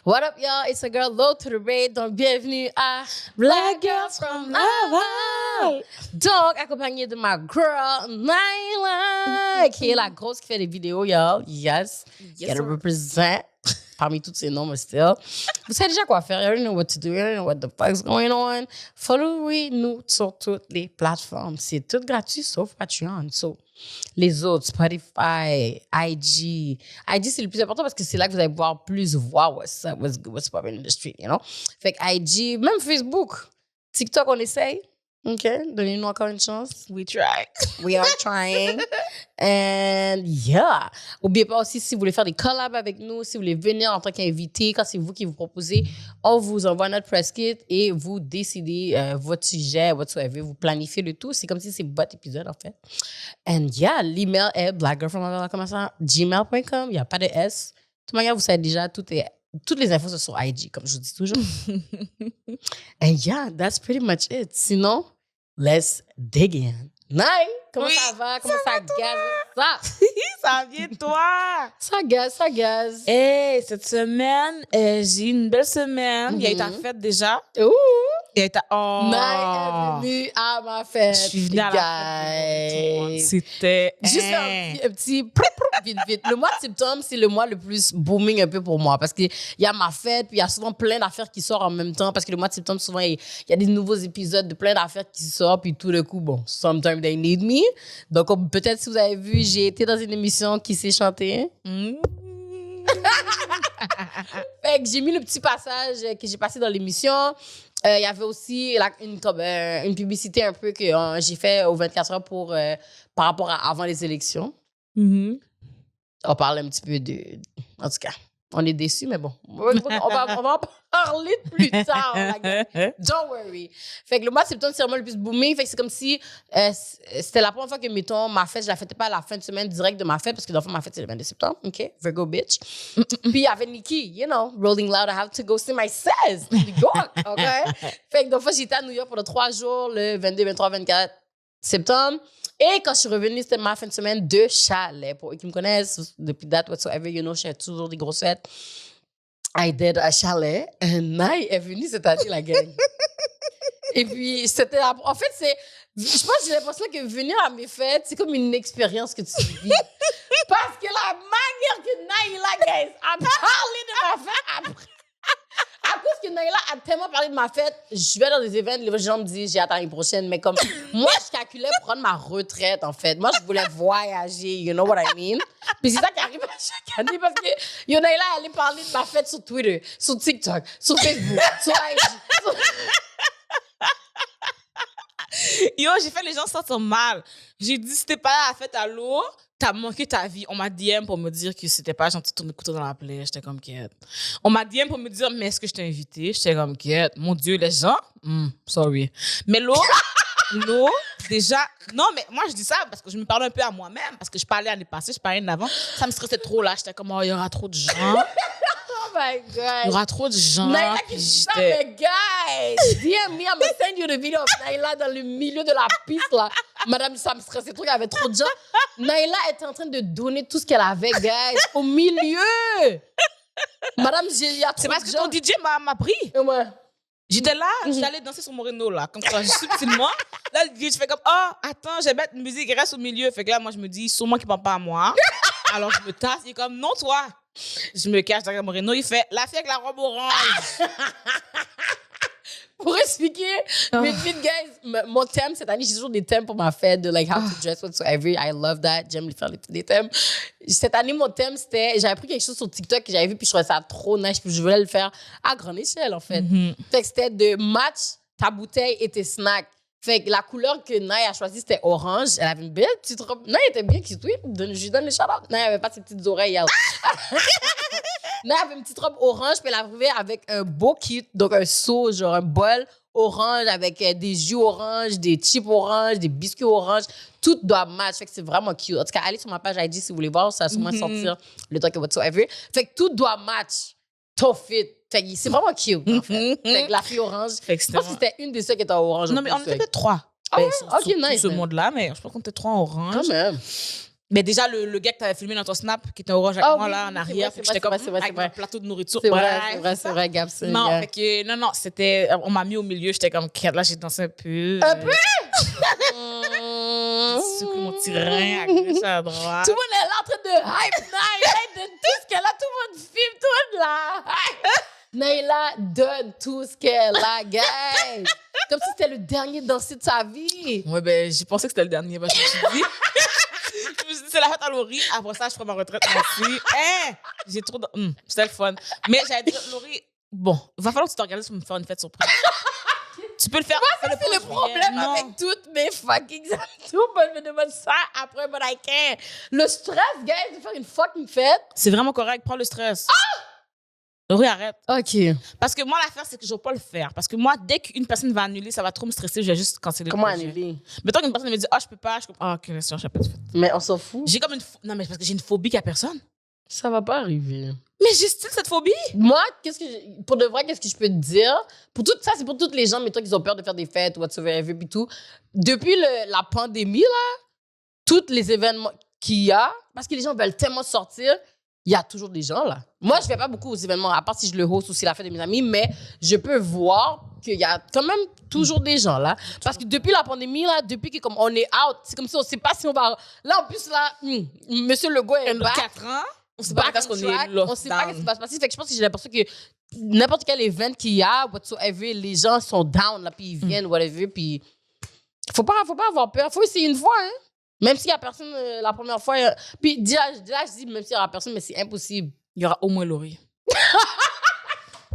What up, y'all? It's a girl low to the raid. Donc, bienvenue à Black Girls from Laval. Donc, accompagnée de ma girl, Naila, qui est la grosse qui fait des vidéos, y'all. Yes. Gotta represent. Parmi tous ces noms, mais still. Vous savez déjà quoi faire. You already know what to do. You already know what the fuck's going on. Follow-nous sur toutes les plateformes. C'est tout gratuit, sauf Patreon. So, les autres, Spotify, IG. IG, c'est le plus important parce que c'est là que vous allez pouvoir plus voir what's up, what's popping in the street, you know? Fait que IG, même Facebook, TikTok, on essaye. OK? Donnez-nous encore une chance. We try. We are trying. And yeah. N'oubliez pas aussi, si vous voulez faire des collabs avec nous, si vous voulez venir en tant qu'invité, quand c'est vous qui vous proposez, on vous envoie notre press kit et vous décidez votre sujet, whatsoever. Vous planifiez le tout. C'est comme si c'est votre épisode, en fait. And yeah, l'email est blackgirlfromlaval@gmail.com. Il n'y a pas de S. De toute manière, vous savez déjà, toutes les infos sont sur IG, comme je vous dis toujours. And yeah, that's pretty much it. Sinon, let's dig in. Nice! Comment ça va? Comment ça gaze? Ça vient de toi! Ça gaze. Hey, cette semaine, j'ai une belle semaine. Il y a eu ta fête déjà. Ouh! Il y a eu ta... Oh! Nice est venue à ma fête. Je suis venue à la fête. C'était... Juste un petit... Vite. Le mois de septembre, c'est le mois le plus booming un peu pour moi parce qu'il y a ma fête, puis il y a souvent plein d'affaires qui sortent en même temps parce que le mois de septembre, souvent, il y a des nouveaux épisodes de plein d'affaires qui sortent, puis tout d'un coup, bon, sometimes they need me. Donc, peut-être si vous avez vu, j'ai été dans une émission qui s'est chantée. Fait que j'ai mis le petit passage que j'ai passé dans l'émission. Il y avait aussi une publicité un peu que j'ai fait aux 24 heures par rapport à avant les élections. On parle un petit peu de... En tout cas, on est déçus, mais bon. On va en parler plus tard. Don't worry. Fait que le mois de septembre, c'est vraiment le plus booming. Fait que c'est comme si c'était la première fois que, mettons, ma fête, je la fêtais pas à la fin de semaine direct de ma fête, parce que dans le fond, ma fête, c'est le 22 septembre. OK? Virgo bitch. Puis il y avait Nikki, you know, Rolling Loud, I have to go see my sis. New York, OK? Fait que dans le fond, j'étais à New York pendant 3 jours, le 22, 23, 24 septembre. Et quand je suis revenue, c'était ma fin de semaine de chalet. Pour eux qui me connaissent, depuis date, whatsoever, you know, je fais toujours des grosses fêtes. I did a chalet. And Nai est venue cette année, la gang. Et puis, c'était... En fait, je pense que j'ai l'impression que venir à mes fêtes, c'est comme une expérience que tu vis. Parce que la manière que Naïla, guys, a parlé de ma fête après... À cause que Naïla a tellement parlé de ma fête, je vais dans des événements, les gens me disent j'ai hâte à l'année prochaine, mais comme moi, je calculais prendre ma retraite, en fait. Moi, je voulais voyager, you know what I mean? Puis c'est ça qui arrive à chaque année parce que Naïla allait parler de ma fête sur Twitter, sur TikTok, sur Facebook, sur IG. Yo, j'ai fait les gens sentir mal. J'ai dit, si t'es pas à la fête à l'eau, t'as manqué ta vie. On m'a DM pour me dire que c'était pas gentil de tourner le couteau dans la plaie. J'étais comme quête. On m'a DM pour me dire, mais est-ce que je t'ai invité? J'étais comme quête. Mon Dieu, les gens, sorry. Mais l'eau, déjà, non, mais moi, je dis ça parce que je me parle un peu à moi-même, parce que je parlais l'année passée, je parlais d'avant. Ça me stressait trop là. J'étais comme, oh, il y aura trop de gens. Oh my God. Il y aura trop de gens. Naïla qui dit ça, mais guys, DM me, I'm gonna send you the video of Naïla dans le milieu de la piste, là. Madame, ça me stressait trop, il y avait trop de gens. Naïla était en train de donner tout ce qu'elle avait, guys, au milieu. Madame, il y a trop de gens. C'est parce que ton DJ m'a pris. Et moi? J'étais là, j'étais allée danser sur Moreno, là, comme ça, subtilement. Là, le DJ, je fais comme, oh, attends, je vais mettre une musique, reste au milieu. Fait que là, moi, je me dis, sûrement qu'il ne parle pas à moi. Alors, je me tasse, il est comme, non, toi. Je me cache derrière Moreno, il fait, la fille avec la robe orange. Pour expliquer, vite, guys, mon thème cette année, j'ai toujours des thèmes pour ma fête, de like how to dress whatsoever. I love that. J'aime faire des thèmes. Cette année, mon thème, c'était, j'avais pris quelque chose sur TikTok que j'avais vu, puis je trouvais ça trop nice, puis je voulais le faire à grande échelle, en fait. Fait que c'était de match ta bouteille et tes snacks. Fait que la couleur que Naï a choisie, c'était orange. Elle avait une belle petite robe. Naï était bien cute, oui. Je lui donne le shout-out. Naï avait pas ses petites oreilles. Naï avait une petite robe orange, puis elle arrivait avec un beau kit, donc un seau, genre un bol orange avec des jus orange, des chips orange, des biscuits orange. Tout doit match. Fait que c'est vraiment cute. En tout cas, allez sur ma page IG si vous voulez voir. Ça va sûrement sortir le temps que whatsoever. Fait que tout doit match. Tout fit. Fait que c'est vraiment cute, en fait. Fait que la fille orange, je pense que c'était une des seules qui était orange. Non, mais on était peut-être 3. Ah ouais? Sur OK, nice. ce monde-là, mais je pense qu'on était 3 en orange. Quand même. Mais déjà, le gars que t'avais filmé dans ton snap, qui était orange avec moi, là, en arrière, c'est j'étais comme, vrai, avec un plateau de nourriture. C'est Bref. vrai, Gabson. Non, yeah. fait que, non, c'était, on m'a mis au milieu, j'étais comme, là, j'ai dansé un peu. Un peu? J'ai secoué mon petit rein à gauche, à droite. Tout le monde est là en train de hype Naila, de tout ce qu'elle a, tout le monde filme, tout le monde là. Naila donne tout ce qu'elle a, guys. Comme si c'était le dernier dansé de sa vie. Ouais, ben, j'ai pensé que c'était le dernier, ben, je me suis dit. Je me suis dit, c'est la fête à Laurie. Après ça, je ferai ma retraite, merci. Hein? J'ai trop de... c'était le fun. Mais j'allais dire, Laurie, bon, il va falloir que tu t'organises pour me faire une fête surprise. Tu peux le faire. Moi, ça, c'est le problème avec toutes mes fucking tout le monde me demande ça après, but I can't. Le stress, guys, de faire une fucking fête. C'est vraiment correct, prends le stress. Laurie, arrête. OK. Parce que moi, l'affaire, c'est que je ne vais pas le faire. Parce que moi, dès qu'une personne va annuler, ça va trop me stresser. Je vais juste canceller le Comment projet. annuler? Mettons qu'une personne me dit, je peux pas. Je suis comme, OK, laisse faire, je pas de fête. Mais on s'en fout. J'ai comme une... Non, mais parce que j'ai une phobie qu'il n'y a personne. Ça va pas arriver. Mais j'ai style cette phobie. Moi, pour de vrai, qu'est-ce que je peux te dire? Pour tout ça, c'est pour toutes les gens, mettons, qui ont peur de faire des fêtes, whatsoever, puis tout. Depuis la pandémie, là, tous les événements qu'il y a, parce que les gens veulent tellement sortir, il y a toujours des gens, là. Moi, je vais pas beaucoup aux événements, à part si je le host ou si la fête de mes amis, mais je peux voir qu'il y a quand même toujours des gens, là. Parce que depuis la pandémie, là, depuis que comme on est out, c'est comme si on sait pas si on va... Là, en plus, là, Monsieur Legault est back. 4 ans. On sait pas parce qu'on est on sait pas ce qui va se passer. Fait que je pense que j'ai l'impression que n'importe quel event qu'il y a, whatsoever, les gens sont down, là, puis ils viennent, whatever, puis faut pas avoir peur. Faut essayer une fois, hein. Même s'il y a personne la première fois. Puis déjà, je dis même s'il y aura personne, mais c'est impossible. Il y aura au moins Laurie.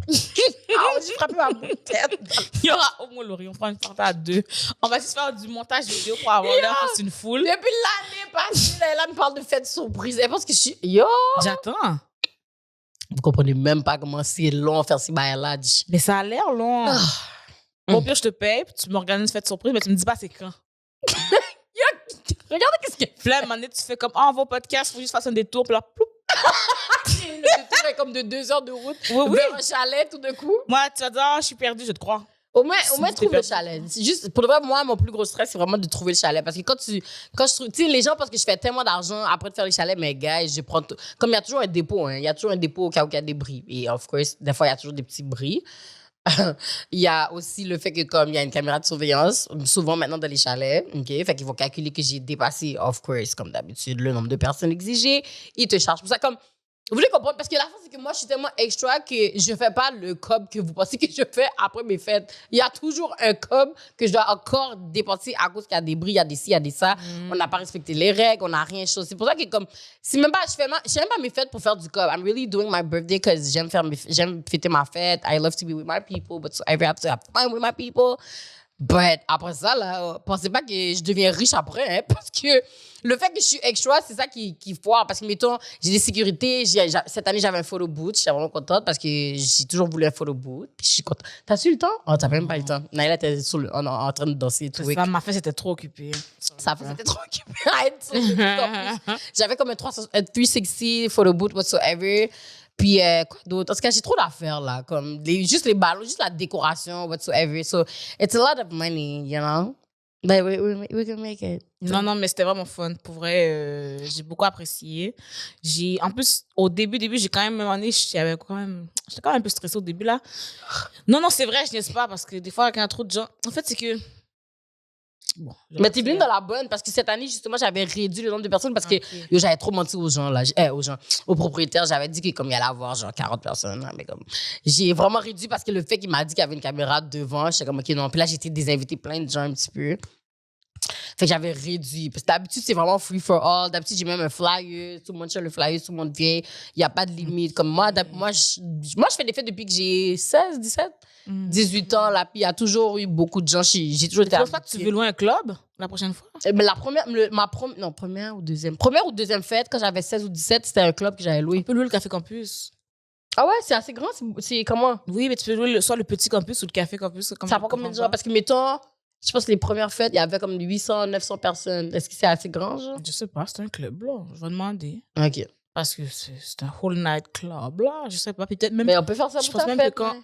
J'ai frappé ma tête. Il y aura au moins Laurie. On fera une sortie à 2. On va juste faire du montage vidéo pour avoir l'air que c'est une foule. Depuis l'année passée, elle me parle de fête surprise. Elle pense que je suis... Yo! J'attends. Vous comprenez même pas comment c'est long faire ces bails-là. Mais ça a l'air long. Au pire, je te paye, puis tu m'organises une fête surprise, mais tu me dis pas c'est quand. Regardez qu'est-ce que... Flemme, tu fais comme, on va au podcast, faut juste faire un détour, puis là, ploup. Le détour est comme de 2 heures de route vers un chalet tout d'un coup. Moi, tu vas dire, je suis perdue, je te crois. Au moins trouve le chalet. C'est juste, pour de vrai, moi, mon plus gros stress, c'est vraiment de trouver le chalet. Parce que quand je trouve, tu sais, les gens pensent que je fais tellement d'argent après de faire les chalets, mais gars, je prends tout. Comme il y a toujours un dépôt, hein. Il y a toujours un dépôt au cas où il y a des bris. Et of course, des fois, il y a toujours des petits bris. Il y a aussi le fait que comme il y a une caméra de surveillance, souvent maintenant dans les chalets, OK? Fait qu'ils vont calculer que j'ai dépassé, of course, comme d'habitude, le nombre de personnes exigées. Ils te chargent pour ça. Comme, vous voulez comprendre? Parce que la fin, c'est que moi, je suis tellement extra que je fais pas le cob que vous pensez que je fais après mes fêtes. Il y a toujours un cob que je dois encore dépenser à cause qu'il y a des bris, il y a des ci, il y a des ça. On n'a pas respecté les règles, on n'a rien chose. C'est pour ça que comme, c'est même pas, je fais même pas mes fêtes pour faire du cob. I'm really doing my birthday because j'aime fêter ma fête. I love to be with my people, but so I have to have fun with my people. But après ça, là, pensez pas que je deviens riche après, hein, parce que le fait que je suis extra, c'est ça qui foire. Parce que, mettons, j'ai des sécurités. Cette année, j'avais un photo boot. J'étais vraiment contente parce que j'ai toujours voulu un photo boot. Puis je suis contente. T'as-tu le temps? Oh, t'as même pas le temps. Naila était en train de danser et tout. Ça, ma fête, c'était trop occupée. Sa fête, c'était trop occupée. J'avais comme un 360 photo boot whatsoever. Puis, quoi d'autre? En tout cas, j'ai trop d'affaires, là. Comme juste les ballons, juste la décoration, whatsoever. So, it's a lot of money, you know? But we can make it. Non, mais c'était vraiment fun. Pour vrai, j'ai beaucoup apprécié. En plus, au début, j'ai quand même, j'étais quand même un peu stressée au début, là. Non, c'est vrai, je niaise pas, parce que des fois, quand il y a trop de gens... En fait, c'est que... Bon, mais t'es venue dans la bonne parce que cette année, justement, j'avais réduit le nombre de personnes parce que j'avais trop menti aux gens, là, aux propriétaires. J'avais dit que comme il y allait avoir genre 40 personnes. Là, mais comme, j'ai vraiment réduit parce que le fait qu'il m'a dit qu'il y avait une caméra devant, j'étais comme, OK, non. Puis là, j'ai été désinvité plein de gens un petit peu. Fait que j'avais réduit. Parce que d'habitude, c'est vraiment free for all. D'habitude, j'ai même un flyer. Tout le monde cherche le flyer, tout le monde vient. Il n'y a pas de limite. Comme moi, je fais des fêtes depuis que j'ai 16, 17, 18 ans. Là, puis il y a toujours eu beaucoup de gens. J'ai toujours été. Tu penses pas que tu veux louer un club la prochaine fois? Mais première ou deuxième fête, quand j'avais 16 ou 17, c'était un club que j'avais loué. Tu peux louer le Café Campus. Ah ouais, c'est assez grand. C'est comment? Oui, mais tu peux louer soit le petit campus ou le Café Campus. Ça prend combien de gens? Parce que, mettons, je pense que les premières fêtes, il y avait comme 800, 900 personnes. Est-ce que c'est assez grand, genre? Je sais pas, c'est un club, là. Je vais demander. OK. Parce que c'est un whole night club, là. Je sais pas, peut-être même... Mais on peut faire ça pour ta fête. Quand... Ouais.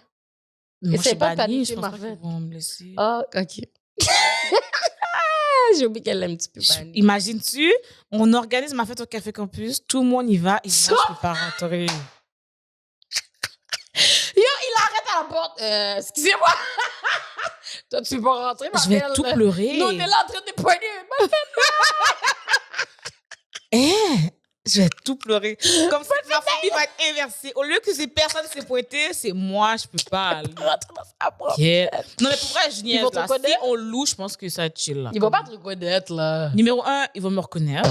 Moi, je suis pas bannie, je ma pense pas fête. qu'ils vont me laisser. Ah, OK. J'ai oublié qu'elle aime un petit peu. Imagines-tu, on organise ma fête au Café Campus, tout le monde y va, et moi, je peux pas rentrer. Yo, il arrête à la porte. Excusez-moi. Toi, tu peux pas rentrer, ma Je vais belle. tout pleurer. Nous, on est là en train de poigner. Je vais tout pleurer. Comme ça, ma famille va être inversée. Au lieu que ces personnes s'est pointées, c'est moi, je peux pas aller. Rentrer dans sa propre. Yeah. Non, mais pour vrai, je niaise, vont te là. Si reconnaître? on loue, je pense que ça va être chill, là. Ils vont pas te reconnaître, là. Numéro 1, ils vont me reconnaître.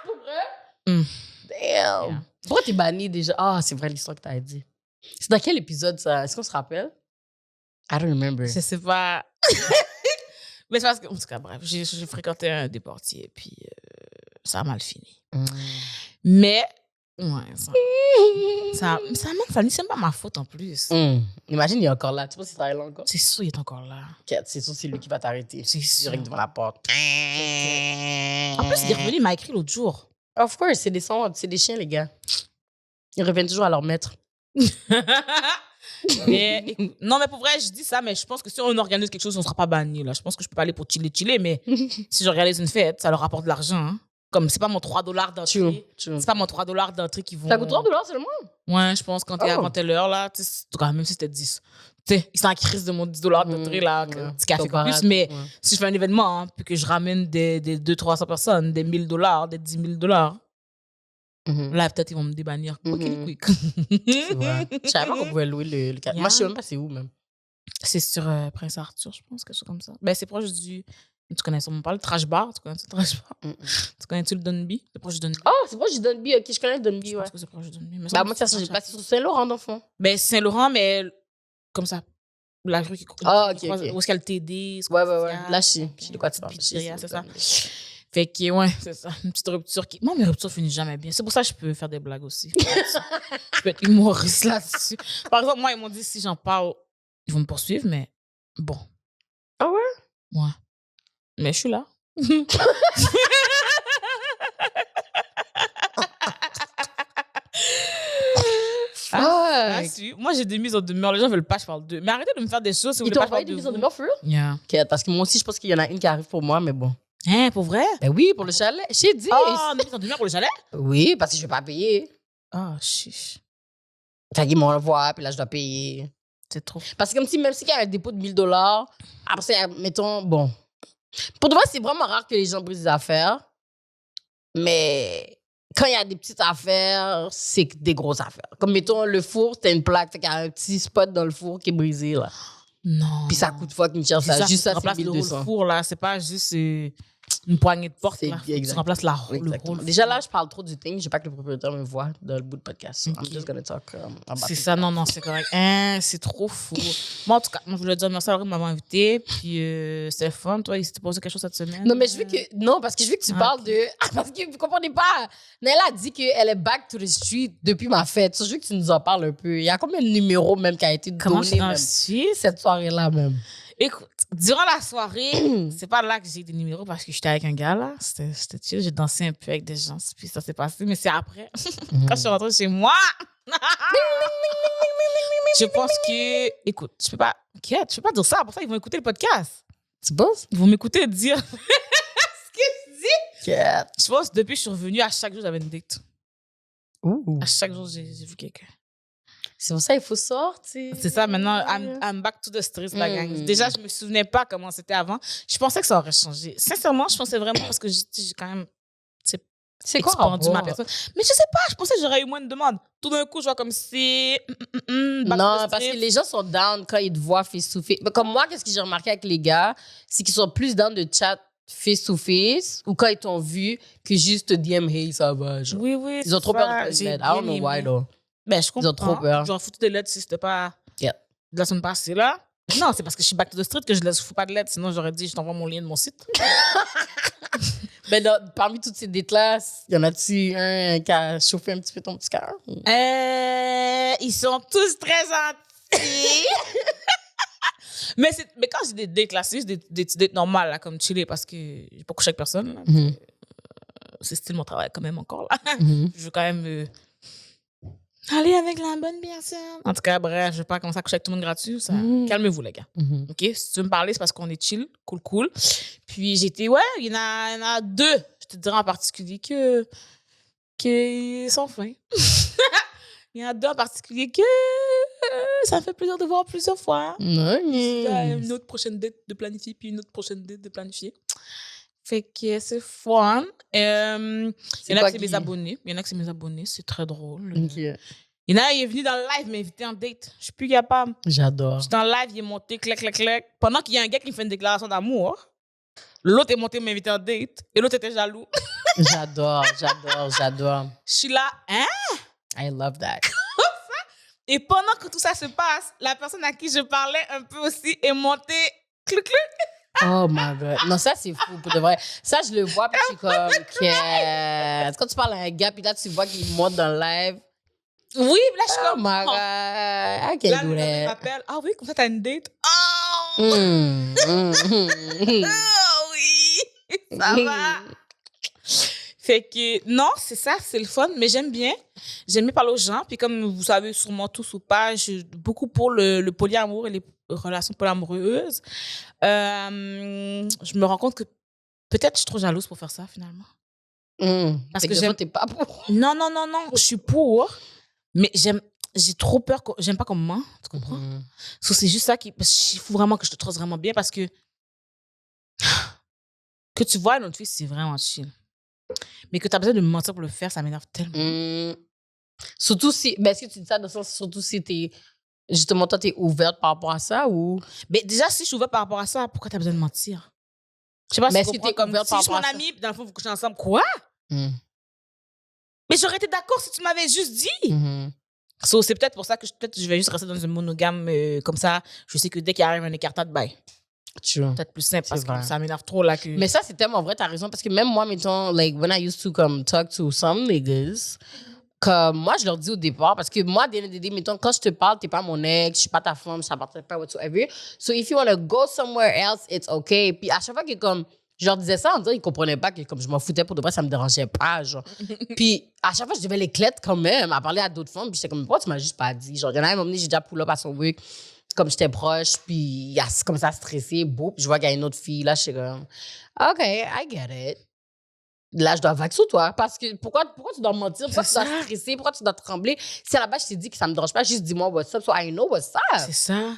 Pour vrai? Mm. Damn. Yeah. Pourquoi t'es banni déjà? Ah, c'est vrai l'histoire que t'as dit. C'est dans quel épisode, ça? Est-ce qu'on se rappelle? I don't remember. Je sais pas. Mais c'est parce que, en tout cas, bref, j'ai fréquenté un déportier, puis ça a mal fini. Mais, ouais, ça a mal fini. C'est pas ma faute en plus. Imagine, il est encore là. Tu sais pas si t'es là encore? C'est sûr, il est encore là. C'est sûr, c'est lui qui va t'arrêter. C'est sûr. Direct devant la porte. En plus, il est revenu, il m'a écrit l'autre jour. Of course, c'est des sons, c'est des chiens, les gars. Ils reviennent toujours à leur maître. Mais, écoute, non, mais pour vrai, je dis ça, mais je pense que si on organise quelque chose, on sera pas banni, là. Je pense que je peux pas aller pour chiller, mais si j'organise une fête, ça leur rapporte de l'argent, hein. Comme c'est pas mon $3 d'entrée. True. C'est pas mon $3 d'entrée qui vont. Ça coûte $3 seulement? Ouais, je pense, quand t'es avant telle heure, là, tu sais, en tout cas, même si c'était 10. Tu sais, ils sont en crise de mon $10 d'entrée, là, petit café Campus. Mais si je fais un événement, hein, puis que je ramène des 200-300 personnes, des $1000, des $10 000, là, peut-être ils vont me débannir. Ok, quick. C'est vrai. Je savais pas qu'on pouvait louer le café. Yeah. Moi, je sais même pas c'est où, même. C'est sur Prince Arthur, je pense, quelque chose comme ça. Ben, c'est proche du. Tu connais sûrement pas le Trash Bar. Tu connais-tu le Trash Bar? Tu connais-tu le Dunby? C'est proche du Dunby. Oh, c'est proche du Dunby. Ok, je connais le Dunby, Je ouais. pense que c'est proche du Dunby. Bah, moi, ça, j'ai passé sur Saint-Laurent, dans le fond. Ben, Saint-Laurent, mais comme ça. La rue qui Ah, ok, où ok. est-ce qu'il y a le TD? Ouais. Là, je sais de quoi tu parles. Pizzeria, c'est ça. Fait que, ouais, c'est ça. Une petite rupture qui. Moi, mes ruptures finissent jamais bien. C'est pour ça que je peux faire des blagues aussi. Je peux être humoriste là-dessus. Par exemple, moi, ils m'ont dit si j'en parle, ils vont me poursuivre, mais bon. Ah ouais? Ouais. Mais je suis là. Moi, j'ai des mises en demeure. Les gens veulent pas que je parle d'eux. Mais arrêtez de me faire des choses si vous Ils voulez t'ont pas que je envoyé parle des de mises en vous. demeure, for real? Yeah. Ok, parce que moi aussi, je pense qu'il y en a une qui arrive pour moi, mais bon. Hein, pour vrai? Ben oui, pour le chalet. J'ai dit. Oh, une mise en demeure pour le chalet? Oui, parce que je vais pas payer. Ah, chiche. Fait qu'ils m'envoient, puis là, je dois payer. C'est trop. Parce que même s'il y a un dépôt de $1000, après, mettons, bon. Pour de vrai, c'est vraiment rare que les gens brisent des affaires. Mais quand il y a des petites affaires, c'est des grosses affaires. Comme, mettons, le four, t'as une plaque, fait qu'il y a un petit spot dans le four qui est brisé, là. Non. Puis ça coûte fucking cher, ça. Juste ça, c'est le 1200. four, là. C'est pas juste une poignée de porte, là. Tu remplaces le rôle. Déjà là, je parle trop du thing. Je veux pas que le propriétaire me voie dans le bout de podcast. So I'm just gonna talk about C'est it. ça, non, c'est correct. Hein, c'est trop fou. Moi, en tout cas, moi, je voulais dire merci à Laurie de m'avoir invité. Puis c'était fun. Toi, il s'était posé quelque chose cette semaine? Non, mais je veux que. Non, parce que je veux que tu parles de. Parce que vous comprenez pas. Naila a dit qu'elle est back to the street depuis ma fête. So, je veux que tu nous en parles un peu. Il y a combien de numéros même qui a été Comment donné même je cette soirée-là même? Écoute, durant la soirée, c'est pas là que j'ai eu des numéros parce que j'étais avec un gars là. C'était chill. J'ai dansé un peu avec des gens. Puis ça s'est passé. Mais c'est après. Quand je suis rentrée chez moi. Je pense que. Écoute, je peux pas dire ça. Pour ça, ils vont écouter le podcast. Tu penses? Ils vont m'écouter dire ce que je dis. Cat. Je pense que depuis que je suis revenue, à chaque jour, j'avais une date. Ouh. À chaque jour, j'ai vu quelqu'un. C'est pour ça qu'il faut sortir. C'est ça, maintenant, I'm back to the streets, la gang. Déjà, je me souvenais pas comment c'était avant. Je pensais que ça aurait changé. Sincèrement, je pensais vraiment parce que j'ai quand même expandu ma personne. Mais je sais pas, je pensais que j'aurais eu moins de demandes. Tout d'un coup, je vois comme si... Non, parce que les gens sont down quand ils te voient face-to-face. Mais comme moi, qu'est-ce que j'ai remarqué avec les gars, c'est qu'ils sont plus down de chat face-to-face ou quand ils t'ont vu que juste DM « Hey, ça va ». Oui. Ils ont trop peur de prendre une lettre. I don't know why, though. Ben, je comprends. Ils ont trop peur. J'aurais foutu des lettres si c'était pas de la semaine passée, là. Non, c'est parce que je suis back to the street que je ne fous pas de lettres. Sinon, j'aurais dit, je t'envoie mon lien de mon site. Ben, parmi toutes ces dates-là, y en a-tu un qui a chauffé un petit peu ton petit cœur? Ils sont tous très gentils. mais quand j'ai des dates, là, c'est juste des dates normales, là, comme chiller, parce que j'ai pas couché avec personne. Là, c'est style mon travail, quand même, encore, là. Je veux quand même... Allez avec la bonne personne. En tout cas, bref, je vais pas commencer à coucher avec tout le monde gratuit. Ça. Calmez-vous, les gars. OK? Si tu veux me parler, c'est parce qu'on est chill, cool. Puis il y en a deux, je te dirais en particulier, qui sont fins. Il y en a deux en particulier que ça me fait plaisir de voir plusieurs fois. Il y a une autre prochaine date de planifier, puis une autre prochaine date de planifier. Fait que c'est fun. Il y en a qui c'est mes abonnés. C'est très drôle. Okay. Il y en a, il est venu dans le live m'inviter en date. Je suis plus capable. J'adore. Je suis dans le live, il est monté, clac. Pendant qu'il y a un gars qui me fait une déclaration d'amour, l'autre est monté m'inviter en date et l'autre était jaloux. J'adore. Je suis là, hein? I love that. Et pendant que tout ça se passe, la personne à qui je parlais un peu aussi est montée, cluc. Oh my God. Non, ça, c'est fou, pour de vrai. Ça, je le vois, puis je suis comme, quand tu parles à un gars, puis là, tu vois qu'il monte dans le live. Oui, là, je suis Oh comme, my God. I can't là, do le gars that. m'appelle. Ah oui, comme ça, t'as une date? Oh! Oh oui! Ça va! Fait que, non, c'est ça, c'est le fun, mais j'aime bien parler aux gens. Puis comme vous savez sûrement tous ou pas, je suis beaucoup pour le polyamour et les relations polyamoureuses. Je me rends compte que peut-être je suis trop jalouse pour faire ça, finalement. Parce que t'es pas pour. Non, je suis pour, mais j'ai trop peur, j'aime pas qu'on me ment, tu comprends? So, c'est juste ça parce qu'il faut vraiment que je te trosse vraiment bien parce que tu vois une autre fille, c'est vraiment chill. Mais que tu as besoin de me mentir pour le faire, ça m'énerve tellement. Surtout si. Ben, est-ce que tu dis ça dans le sens, surtout si t'es. Justement, toi, t'es ouverte par rapport à ça ou. Mais déjà, si je suis ouverte par rapport à ça, pourquoi tu as besoin de mentir? Je sais pas mais si est-ce tu que t'es comprends. ouverte Si par je suis rapport mon à ça? amie, dans le fond, vous couchez ensemble. Quoi? Mais j'aurais été d'accord si tu m'avais juste dit. So, c'est peut-être pour ça que je vais juste rester dans un monogame comme ça. Je sais que dès qu'il arrive un écartade, bye. Peut-être plus simple parce que ça m'énerve trop là que. Mais ça, c'est tellement vrai, t'as raison. Parce que même moi, mettons, like, when I used to come talk to some niggas, comme moi, je leur dis au départ, parce que moi, mettons, quand je te parle, t'es pas mon ex, je suis pas ta femme, je t'appartiens pas, whatsoever. So if you want to go somewhere else, it's okay. Puis à chaque fois que, comme, je leur disais ça, on dirait qu'ils comprenaient pas que, comme, je m'en foutais pour de vrai, ça me dérangeait pas, genre. Puis à chaque fois, je devais les clètes quand même, à parler à d'autres femmes. Puis j'étais comme, pourquoi tu m'as juste pas dit? Genre, il y en a un moment donné, j'ai déjà pull up à son work, comme j'étais proche, puis il a comme ça stressé, boum, je vois qu'il y a une autre fille, là, je suis comme, OK, I get it. Là, je dois vaxer sur toi, parce que pourquoi tu dois mentir, pourquoi tu dois stresser, pourquoi tu dois trembler? Si à la base, je t'ai dit que ça me dérange pas, juste dis-moi what's up, so I know what's up. C'est ça.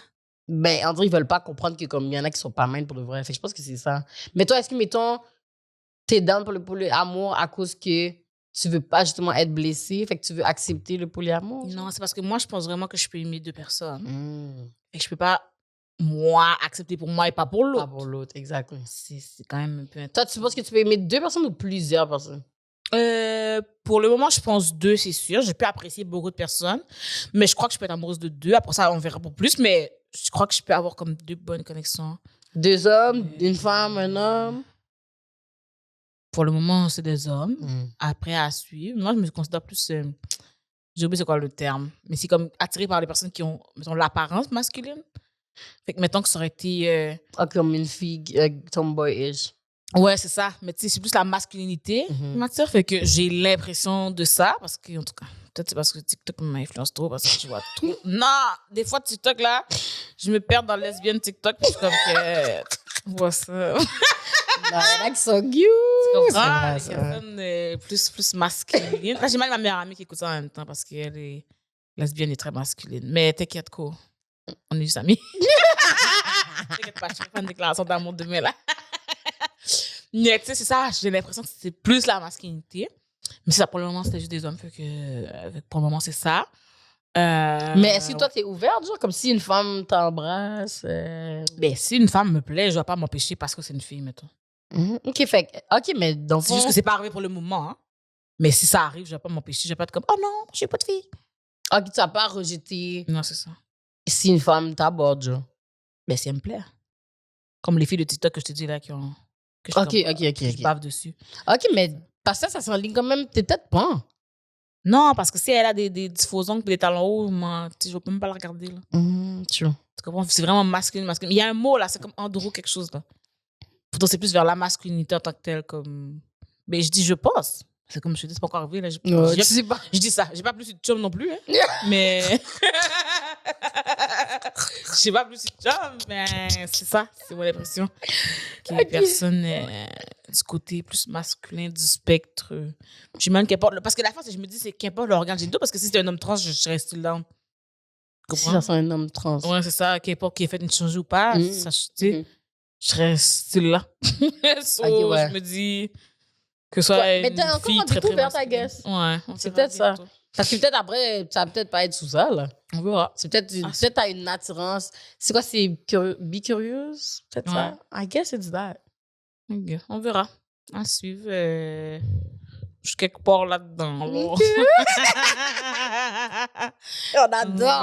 Ben, en vrai, ils veulent pas comprendre que comme il y en a qui sont pas mal pour de vrai. Fait que je pense que c'est ça. Mais toi, est-ce que, mettons, t'es down pour le polyamour à cause que tu veux pas justement être blessé, fait que tu veux accepter le polyamour? Non, c'est parce que moi, je pense vraiment que je peux aimer deux personnes. Et que je peux pas, moi, accepter pour moi et pas pour l'autre. Pas pour l'autre, exactement. C'est quand même un peu intense. Toi, tu penses que tu peux aimer deux personnes ou plusieurs personnes? Pour le moment, je pense deux, c'est sûr. Je peux apprécier beaucoup de personnes, mais je crois que je peux être amoureuse de deux. Après ça, on verra pour plus, mais je crois que je peux avoir comme deux bonnes connexions. Deux hommes, une femme, un homme? Pour le moment, c'est des hommes. Après, à suivre. Moi, je me considère plus... j'ai oublié c'est quoi le terme. Mais c'est comme attiré par les personnes qui ont, mettons, l'apparence masculine. Fait que, mettons que ça aurait été... comme une fille tomboy-ish. Ouais, c'est ça. Mais tu sais, c'est plus la masculinité qui m'attire. Fait que j'ai l'impression de ça. Parce que, en tout cas, peut-être c'est parce que TikTok m'influence trop. Parce que tu vois tout. Non! Des fois, TikTok, là, je me perds dans lesbienne TikTok. Puis je suis comme que... vois ça. Non, il y en a qui sont cute. Tu comprends? C'est Il y vrai, a une plus masculine. Là, j'ai mal ma meilleure amie qui écoute ça en même temps parce qu'elle est lesbienne et très masculine. Mais t'inquiète quoi, on est juste amis. T'inquiète pas, je vais faire une déclaration d'amour demain là. Mais tu sais, c'est ça, j'ai l'impression que c'est plus la masculinité. Mais ça, pour le moment, c'était juste des hommes. Fait que pour le moment, c'est ça. Mais est-ce que toi, t'es ouverte, genre, comme si une femme t'embrasse? Ben, si une femme me plaît, je ne vais pas m'empêcher parce que c'est une fille, mettons. OK, mais dans C'est juste que c'est pas arrivé pour le moment. Hein. Mais si ça arrive, je vais pas m'empêcher. Je vais pas être comme, oh non, j'ai pas de fille. OK, tu vas pas rejeter Non, c'est ça. si une femme t'aborde, genre. Ben, si elle me plaît. Comme les filles de TikTok que je te dis là qui ont. Que OK. Je bave dessus. OK, mais parce que ça s'enligne quand même, t'es peut-être pas. Non, parce que si elle a des faux ongles et des talons hauts, moi, je ne vais même pas la regarder. Là. True. Tu comprends? C'est vraiment masculine. Il y a un mot là, c'est comme andro quelque chose là. Pourtant, c'est plus vers la masculinité en tant que telle. Comme... Mais je dis, je pense. C'est comme je te dis, c'est pas encore arrivé. Là. Tu sais pas. Je dis ça. J'ai pas plus de chum non plus. Hein. Mais. J'ai pas plus de chum, mais c'est ça. C'est mon impression. Que les personnes du côté plus masculin du spectre. J'imagine qu'importe. Parce que la fois, je me dis, c'est qu'importe l'organe génital. Parce que si c'était un homme trans, je serais still down. Si ça sent un homme trans. Ouais, c'est ça. Qu'importe qu'il ait fait une changée ou pas, ça, tu sais, je serais still là. So, je me dis. Que ce soit mais t'as encore une découverte, I guess. Ouais. C'est peut-être ça. Parce que peut-être après, ça va peut-être pas être sous ça, là. On verra. C'est peut-être t'as une attirance. C'est quoi, c'est bi-curieuse? Peut-être ça? I guess it's that. Okay. On verra. À suivre. Je suis quelque part là-dedans. On adore.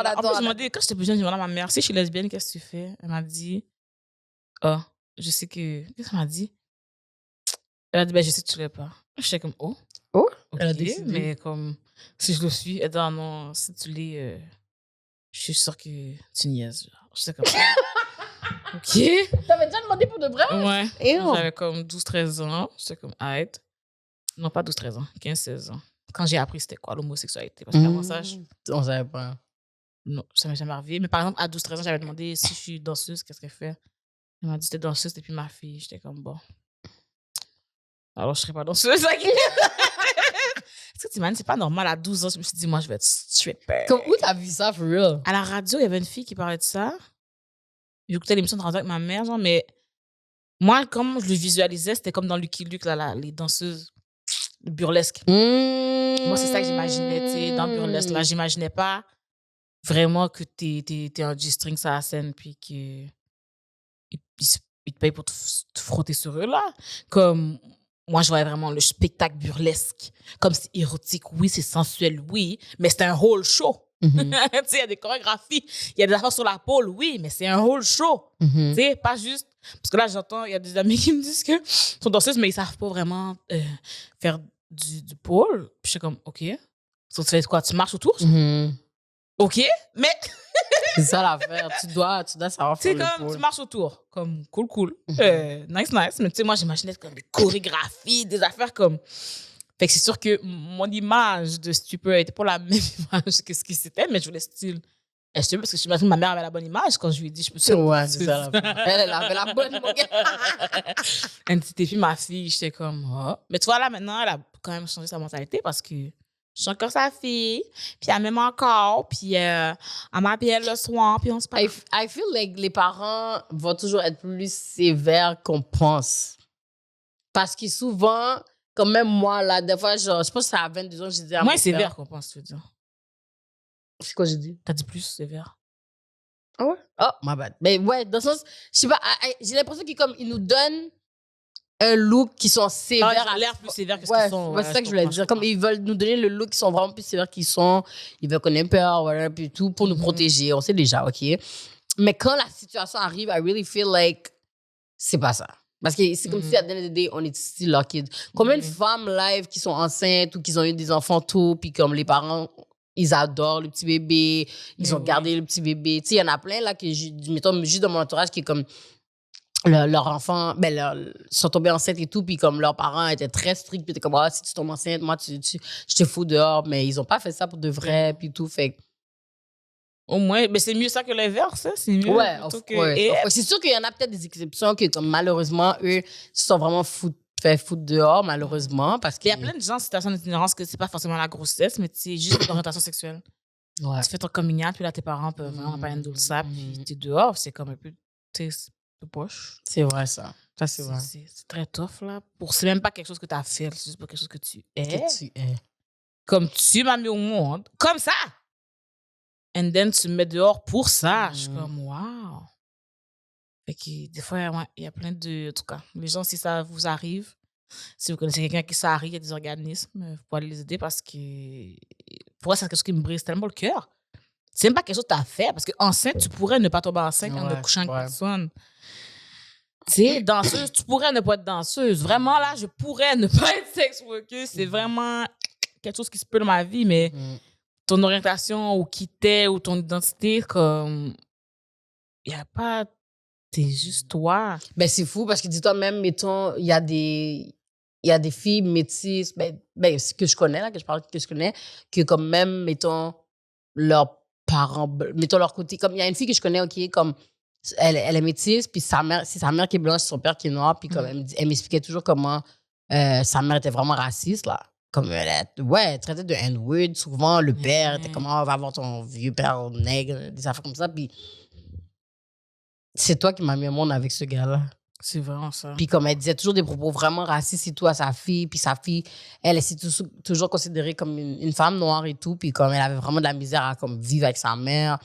En plus, je me dis, quand j'étais plus jeune, je demandais à ma mère, si je suis lesbienne, qu'est-ce que tu fais? Elle m'a dit, je sais que... Qu'est-ce qu'elle m'a dit? Elle a dit, je sais que tu l'es pas. J'étais comme, oh. Okay, elle a décidé. Mais comme, si je le suis, elle dit, non, si tu l'es, je suis sûre que tu niaises. J'étais comme, OK. T'avais déjà demandé pour de vrai? Ouais. J'avais comme 12-13 ans. J'étais comme, arrête. Non, pas 12-13 ans, 15-16 ans. Quand j'ai appris c'était quoi l'homosexualité. Parce qu'avant ça, on savait pas. Non, ça m'est jamais arrivé. Mais par exemple, à 12-13 ans, j'avais demandé si je suis danseuse, qu'est-ce qu'elle fait? Elle m'a dit, c'était danseuse depuis ma fille. J'étais comme, bon. Alors, je serais pas danseuse. Est-ce que tu imagines, c'est pas normal. À 12 ans, je me suis dit, moi, je vais être stripper. Comme où t'as vu ça, for real? À la radio, il y avait une fille qui parlait de ça. J'écoutais l'émission de radio avec ma mère, genre, mais moi, comme je le visualisais, c'était comme dans Lucky Luke, là, les danseuses burlesques. Moi, c'est ça que j'imaginais, tu sais, dans burlesque. Là, j'imaginais pas vraiment que t'es un G-string sur la scène, puis qu'ils te payent pour te frotter sur eux, là. Comme... Moi, je voyais vraiment le spectacle burlesque. Comme c'est érotique, oui, c'est sensuel, oui, mais c'est un whole show. Tu sais, il y a des chorégraphies, il y a des affaires sur la pole, oui, mais c'est un whole show. Tu sais, pas juste... Parce que là, j'entends, il y a des amis qui me disent que sont danseuses, mais ils savent pas vraiment faire du pole. Puis je suis comme, OK. So, tu fais quoi? Tu marches autour? OK, mais... C'est ça l'affaire. Tu dois savoir faire le comme, pole. tu marches autour. Comme, cool. Nice. Mais tu sais, moi, j'imaginais comme des chorégraphies, des affaires comme... Fait que c'est sûr que mon image de stripper était pas la même image que ce que c'était, mais je voulais style... Parce que j'imagine que ma mère avait la bonne image quand je lui ai dit, je peux te... Ouais, c'est ça l'affaire. Elle avait la bonne, mon gars. Elle était puis ma fille, j'étais comme... Oh. Mais tu vois, là, maintenant, elle a quand même changé sa mentalité parce que... Je suis encore sa fille, puis elle m'aime encore, puis elle m'appelle le soir, puis on se parle. I feel like les parents vont toujours être plus sévères qu'on pense. Parce que souvent, comme même moi, là, des fois, genre, je pense que c'est à 22 ans, j'ai dit à Moins sévère qu'on pense, tu veux dire. C'est quoi j'ai dit? T'as dit plus sévère. Ah ouais? Oh, my bad. Mais ouais, dans le sens, je sais pas, j'ai l'impression qu'ils nous donnent un look qui sont sévères. Ils ont l'air plus sévères que ce qu'ils sont. Ouais, c'est ça que je voulais dire. Comme ils veulent nous donner le look qui sont vraiment plus sévères qu'ils sont. Ils veulent qu'on ait peur, voilà, puis tout, pour nous protéger. On sait déjà, OK? Mais quand la situation arrive, I really feel like c'est pas ça. Parce que c'est comme si, à the end of the day, on est still our kids. Combien de femmes live qui sont enceintes ou qui ont eu des enfants tôt, puis comme les parents, ils adorent le petit bébé, ils ont gardé le petit bébé. Tu sais, il y en a plein, là, que mettons, juste dans mon entourage, qui est comme... Leurs enfants sont tombés enceintes et tout, puis comme leurs parents étaient très stricts, puis t'es comme, si tu tombes enceinte, moi, je te fous dehors, mais ils ont pas fait ça pour de vrai, puis tout, fait. Au moins, mais c'est mieux ça que l'inverse, hein? C'est mieux. Ouais, c'est sûr qu'il y en a peut-être des exceptions que, comme, malheureusement, eux, se sont vraiment fait foutre dehors, malheureusement, parce qu'il y a plein de gens en situation d'itinérance que c'est pas forcément la grossesse, mais c'est juste l'orientation sexuelle. Ouais. Tu fais ton communion, puis là, tes parents peuvent vraiment pas handle ça, puis t'es dehors, c'est comme un peu, de poche. C'est vrai, ça. Ça, c'est vrai. C'est très tough, là. C'est même pas quelque chose que tu as fait, c'est juste pas quelque chose que tu es. Que tu es. Comme tu m'as mis au monde, comme ça! And then tu me mets dehors pour ça. Je suis comme, wow! Fait que des fois, il y a plein de... En tout cas, les gens, si ça vous arrive, si vous connaissez quelqu'un qui ça arrive, il y a des organismes, vous pouvez aller les aider parce que... Pour moi, c'est quelque chose qui me brise tellement le cœur. C'est même pas quelque chose que tu as fait, parce qu'enceinte, tu pourrais ne pas tomber enceinte en ne couchant avec personne. Tu sais, danseuse, tu pourrais ne pas être danseuse. Vraiment, là, je pourrais ne pas être sex worker. C'est vraiment quelque chose qui se peut dans ma vie, mais ton orientation ou qui t'es ou ton identité, comme, il n'y a pas, t'es juste toi. Ben, c'est fou parce que dis-toi même, mettons, il y a des il y a des filles métisses, ce que je connais, là, que je connais, que comme même, mettons, leurs parents, mettons leur côté, comme il y a une fille que je connais, OK, comme elle est métisse, puis c'est sa mère qui est blanche, son père qui est noir, puis comme elle m'expliquait toujours comment sa mère était vraiment raciste, là. Comme elle traitait de N-word, souvent le père était comme, va avoir ton vieux père nègre, des affaires comme ça, puis c'est toi qui m'as mis au monde avec ce gars-là. C'est vraiment ça. Puis comme elle disait toujours des propos vraiment racistes et tout à sa fille, puis sa fille, elle s'est toujours considérée comme une femme noire et tout, puis comme elle avait vraiment de la misère à comme vivre avec sa mère,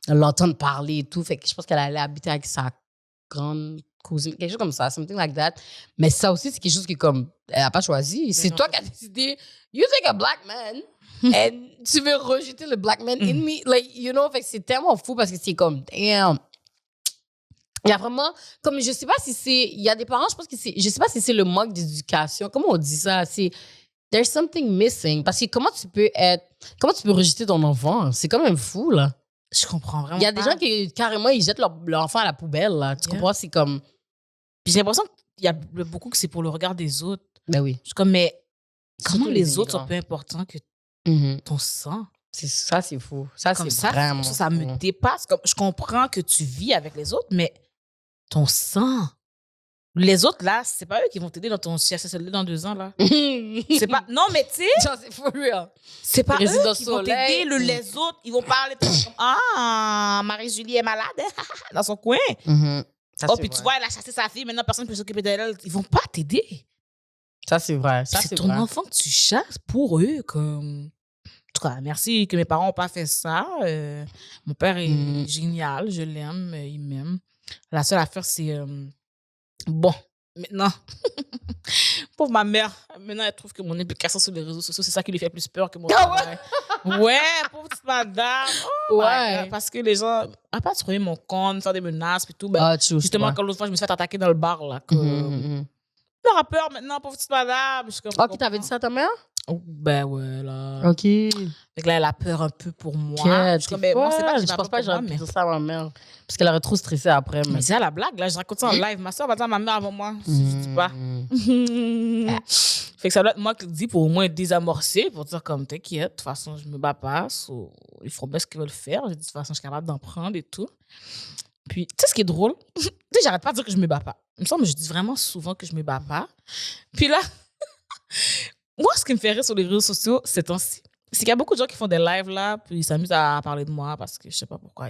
l'entendre parler et tout, fait que je pense qu'elle allait habiter avec sa grande cousine, quelque chose comme ça, something like that. Mais ça aussi, c'est quelque chose qui comme elle a pas choisi. C'est toi qui as décidé, you take a black man, and tu veux rejeter le black man in me, like, you know, fait que c'est tellement fou parce que c'est comme, damn. Il y a vraiment, comme je sais pas si c'est, il y a des parents, je pense que c'est, je sais pas si c'est le manque d'éducation. Comment on dit ça? C'est, there's something missing. Parce que comment tu peux rejeter ton enfant? C'est quand même fou, là. Je comprends vraiment. Il y a des gens qui, carrément, ils jettent leur enfant à la poubelle, là. Tu comprends? C'est comme. Puis j'ai l'impression qu'il y a beaucoup que c'est pour le regard des autres. Ben oui. Je suis comme, mais comment Surtout les autres sont peu importants que ton sang? Ça, c'est fou. Ça, Comme c'est ça, vraiment ça fou. me dépasse. Comme, je comprends que tu vis avec les autres, mais ton sang. Les autres, là, c'est pas eux qui vont t'aider dans ton CHSLD dans 2 ans, là. C'est pas... Non, mais tu sais... Genre, c'est for real. C'est pas Résident eux qui vont soleil. t'aider. Les autres, ils vont parler comme « Ah, Marie-Julie est malade dans son coin. Ça, Oh, c'est puis vrai. tu vois, elle a chassé sa fille, maintenant personne ne peut s'occuper d'elle. Ils vont pas t'aider. Ça, c'est vrai. Ça, C'est c'est ton vrai. enfant que tu chasses pour eux, comme... En tout cas, merci que mes parents n'ont pas fait ça. Mon père est génial, je l'aime, il m'aime. La seule affaire, c'est... Bon, maintenant, pauvre ma mère, maintenant elle trouve que mon implication sur les réseaux sociaux, c'est ça qui lui fait plus peur que mon travail. Ouais, pauvre petite madame. Oh my God, parce que les gens, à part trouver mon compte, faire des menaces et tout, ben, justement, quand l'autre fois, je me suis fait attaquer dans le bar, là, que... Elle aura peur maintenant, pauvre petite madame. Je suis comme, qui t'avait dit ça à ta mère? Oh, ben ouais, là. OK. Fait que là, elle a peur un peu pour moi. Je suis comme, ben, moi, c'est pas que j'ai je pas pense peur pas que pour j'aurais moi, pu mais... dire ça à ma mère. Parce qu'elle aurait trop stressé après. Mais c'est à la blague, là, je raconte ça en live. Ma soeur va dire à ma mère avant moi, si je dis pas. Fait que ça doit être moi qui le dis pour au moins désamorcer, pour dire comme, t'inquiète, de toute façon, je me bats pas, ils feront bien ce qu'ils veulent faire. Je dis, de toute façon, je suis capable d'en prendre et tout. Puis, tu sais ce qui est drôle? Tu sais, j'arrête pas de dire que je me bats pas. Il me semble que je dis vraiment souvent que je me bats pas. Puis là, moi, ce qui me fait rire sur les réseaux sociaux, ces temps-ci, c'est qu'il y a beaucoup de gens qui font des lives là, puis ils s'amusent à parler de moi parce que je sais pas pourquoi.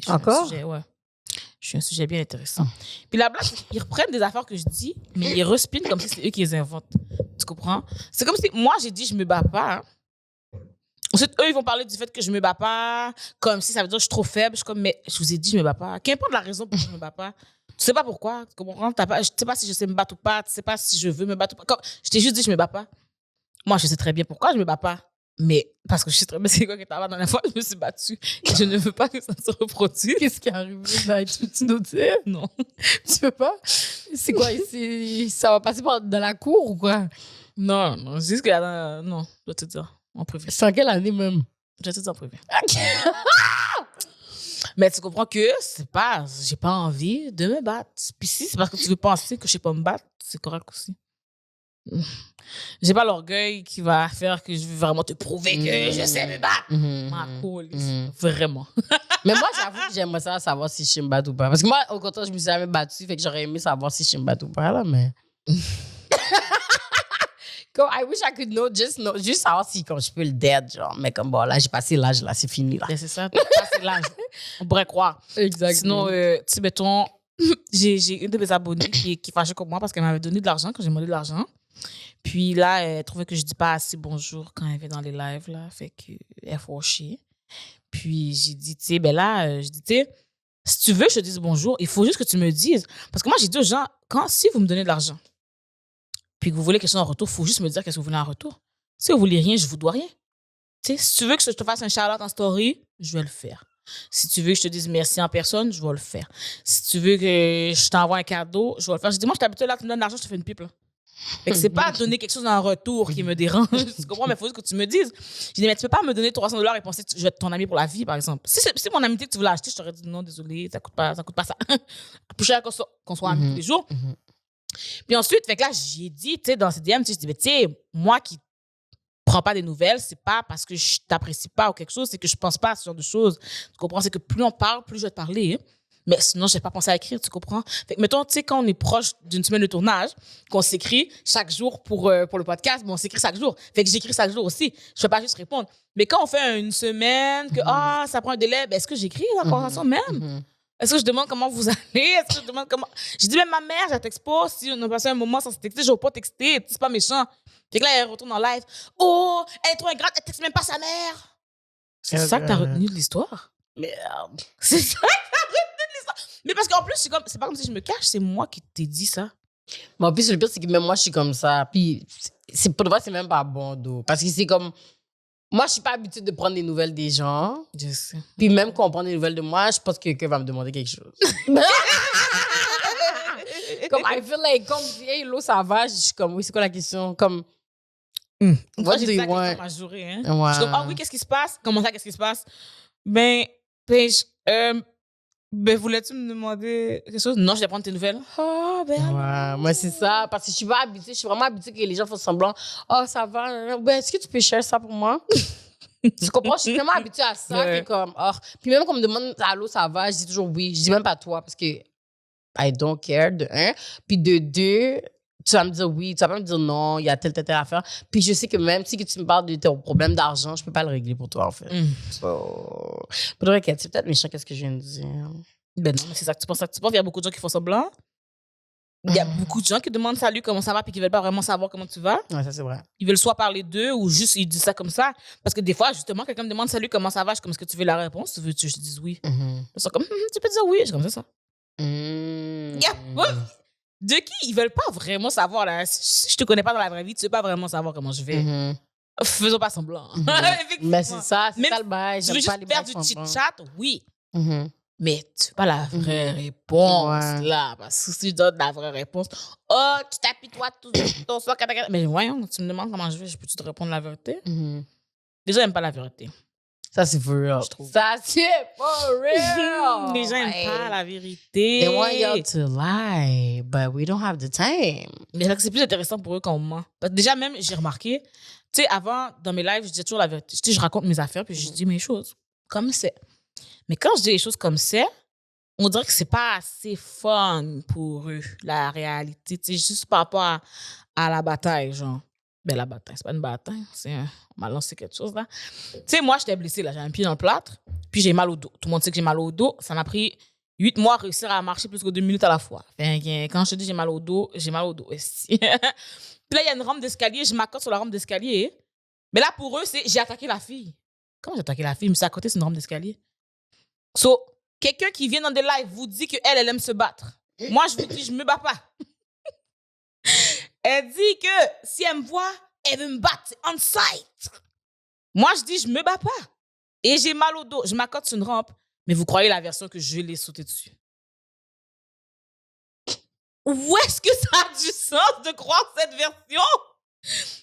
Encore? Je suis un sujet bien intéressant. Puis la blague, ils reprennent des affaires que je dis, mais ils respinent comme si c'est eux qui les inventent. Tu comprends? C'est comme si moi, j'ai dit je me bats pas. Hein. Ensuite, eux, ils vont parler du fait que je me bats pas, comme si ça veut dire que je suis trop faible. Je suis comme, mais je vous ai dit je me bats pas. Qu'importe la raison pour laquelle je me bats pas. Tu sais pas pourquoi. Tu comprends? Je sais pas si je sais me battre ou pas. Tu sais pas si je veux me battre ou pas. Comme, je t'ai juste dit je me bats pas. Moi, je sais très bien pourquoi je me bats pas. Mais parce que je sais très bien c'est quoi qui est arrivé dans la fois, je me suis battue. Et je ne veux pas que ça se reproduise. Qu'est-ce qui est arrivé? Tu nous dis? Non. Tu veux pas? C'est quoi? Ça va passer dans la cour ou quoi? Non, c'est juste que non, je dois te dire en privé. C'est en quelle année même? Je dois te dire en privé. Mais tu comprends que j'ai pas envie de me battre. Puis si c'est parce que tu veux penser que je sais pas me battre, c'est correct aussi. J'ai pas l'orgueil qui va faire que je veux vraiment te prouver que je sais me battre. Ma police. Vraiment. Mais moi, j'avoue que j'aimerais savoir si je sais me battre ou pas. Parce que moi, au contraire, je me suis jamais battue, fait que j'aurais aimé savoir si je sais me battre ou pas, là, mais... Comme, I wish I could know, juste savoir si comme, je peux le dead, genre. Mais comme, bon, là, j'ai passé l'âge, là, c'est fini, là. Mais c'est ça, c'est l'âge. On pourrait croire. Exactement. Sinon, tu sais, mettons, j'ai une de mes abonnées qui est fâchée comme moi parce qu'elle m'avait donné de l'argent quand j'ai demandé de l'argent. Puis là, elle trouvait que je dis pas assez bonjour quand elle vient dans les lives, là. Fait qu'elle est fâchée. Puis j'ai dit, tu sais, ben là, je dis, tu sais, si tu veux que je te dise bonjour, il faut juste que tu me dises. Parce que moi, j'ai dit aux gens, si vous me donnez de l'argent, puis que vous voulez quelque chose en retour, il faut juste me dire qu'est-ce que vous voulez en retour. Si vous voulez rien, je vous dois rien. Tu sais, si tu veux que je te fasse un shout-out en story, je vais le faire. Si tu veux que je te dise merci en personne, je vais le faire. Si tu veux que je t'envoie un cadeau, je vais le faire. Je dis, moi, je t'habite là, tu me donnes de l'argent, je te fais une pipe, là. Fait que c'est pas donner quelque chose en retour qui me dérange. Tu comprends? Mais il faut juste que tu me dises. Je dis, mais tu peux pas me donner $300 et penser que je vais être ton ami pour la vie, par exemple. Si c'est mon amitié que tu voulais acheter, je t'aurais dit non, désolé, ça coûte pas ça. Plus cher qu'on soit amis tous les jours. Puis ensuite, fait que là, j'ai dit, tu sais, dans ces DM, tu sais, je dis, mais tu sais, moi qui prends pas des nouvelles, c'est pas parce que je t'apprécie pas ou quelque chose, c'est que je pense pas à ce genre de choses. Tu comprends? C'est que plus on parle, plus je vais te parler. Hein. Mais sinon, j'ai pas pensé à écrire, tu comprends? Fait que, mettons, tu sais, quand on est proche d'une semaine de tournage, qu'on s'écrit chaque jour pour le podcast, bon, on s'écrit chaque jour. Fait que j'écris chaque jour aussi. Je peux pas juste répondre. Mais quand on fait une semaine, que, ça prend un délai, ben, est-ce que j'écris la conversation même? Est-ce que je demande comment vous allez? Est-ce que je demande comment. Je dis même ma mère, je la texte pas. Si on a passé un moment sans se texter, je vais pas texter. C'est pas méchant. Fait que là, elle retourne en live. Oh, elle est trop ingrate, elle texte même pas sa mère. C'est ça que t'as retenu de l'histoire? Merde. C'est ça que t'as retenu de l'histoire? Mais parce qu'en plus, c'est pas comme si je me cache, c'est moi qui t'ai dit ça. Mais en plus, le pire, c'est que même moi, je suis comme ça. Puis, pour de vrai, c'est même pas bon, d'eau. Parce que c'est comme. Moi, je suis pas habituée de prendre des nouvelles des gens. Je sais. Puis même quand on prend des nouvelles de moi, je pense que quelqu'un va me demander quelque chose. Comme, I feel like, comme, hey, l'eau, ça va? Je suis comme, oui, c'est quoi la question? Comme, Moi, what j'ai do dit you ça want? ma journée, hein. Ouais. Je suis comme, ah oui, qu'est-ce qui se passe? Comment ça, qu'est-ce qui se passe? Ben, voulais-tu me demander quelque chose? Non, je vais prendre tes nouvelles. Ah, ben. Ouais, moi, c'est ça. Parce que je suis pas habituée. Je suis vraiment habituée que les gens font semblant. Oh, ça va. Ben, est-ce que tu peux share ça pour moi? Tu comprends? Je suis tellement habituée à ça que comme, oh. Puis même quand on me demande, allô, ça va? Je dis toujours oui. Je dis même pas toi parce que I don't care, de un. Puis de deux, tu vas me dire oui. Tu vas pas me dire non, il y a telle affaire. Puis je sais que même si que tu me parles de ton problème d'argent, je peux pas le régler pour toi, en fait. So, pour de vrai, c'est peut-être méchant, qu'est-ce que je viens de dire. Ben non, mais c'est ça que tu penses. Il y a beaucoup de gens qui font semblant. Il y a beaucoup de gens qui demandent salut, comment ça va, puis qui veulent pas vraiment savoir comment tu vas. Ouais, ça, c'est vrai. Ils veulent soit parler d'eux ou juste ils disent ça comme ça. Parce que des fois, justement, quelqu'un me demande salut, comment ça va. Je suis comme, est-ce que tu veux la réponse? Tu veux que je te dise oui? Ils sont comme, tu peux dire oui. Je suis comme, c'est ça. De qui ils veulent pas vraiment savoir, là. Si je te connais pas dans la vraie vie, tu veux pas vraiment savoir comment je vais. Faisons pas semblant. Mais c'est ça le bail. Tu veux juste faire du chit-chat? Oui. Mais tu veux pas la vraie réponse, là. Parce que si je donne la vraie réponse, oh, tu t'appuies toi tout ton soir. Mais voyons, tu me demandes comment je vais, je peux-tu te répondre la vérité? Les gens n'aiment pas la vérité. Ça, c'est for real. Je trouve. Ça, c'est for real. Les gens n'aiment pas la vérité. They want y'all to lie, but we don't have the time. Mais c'est plus intéressant pour eux qu'on ment. Parce que déjà, même, j'ai remarqué, tu sais, avant, dans mes lives, je disais toujours la vérité. Je raconte mes affaires, puis je dis mes choses comme c'est. Mais quand je dis les choses comme c'est, on dirait que c'est pas assez fun pour eux, la réalité. Tu sais, juste par rapport à la bataille, genre. Ben, la bataille, c'est pas une bataille. On m'a lancé quelque chose, là. Tu sais, moi, j'étais blessée, là. J'ai un pied dans le plâtre, puis j'ai mal au dos. Tout le monde sait que j'ai mal au dos. Ça m'a pris 8 mois à réussir à marcher plus que 2 minutes à la fois. Fait que, quand je te dis j'ai mal au dos, j'ai mal au dos. Puis là, il y a une rampe d'escalier. Je m'accorde sur la rampe d'escalier. Mais là, pour eux, c'est j'ai attaqué la fille. Comment j'ai attaqué la fille? Je me suis à côté, c'est une rampe d'escalier. So, quelqu'un qui vient dans des lives vous dit qu'elle aime se battre. Moi, je vous dis, je me bats pas. Elle dit que si elle me voit, elle veut me battre. C'est on site. Moi, je dis, je me bats pas. Et j'ai mal au dos. Je m'accorde sur une rampe. Mais vous croyez la version que je vais les sauter dessus? Où est-ce que ça a du sens de croire cette version?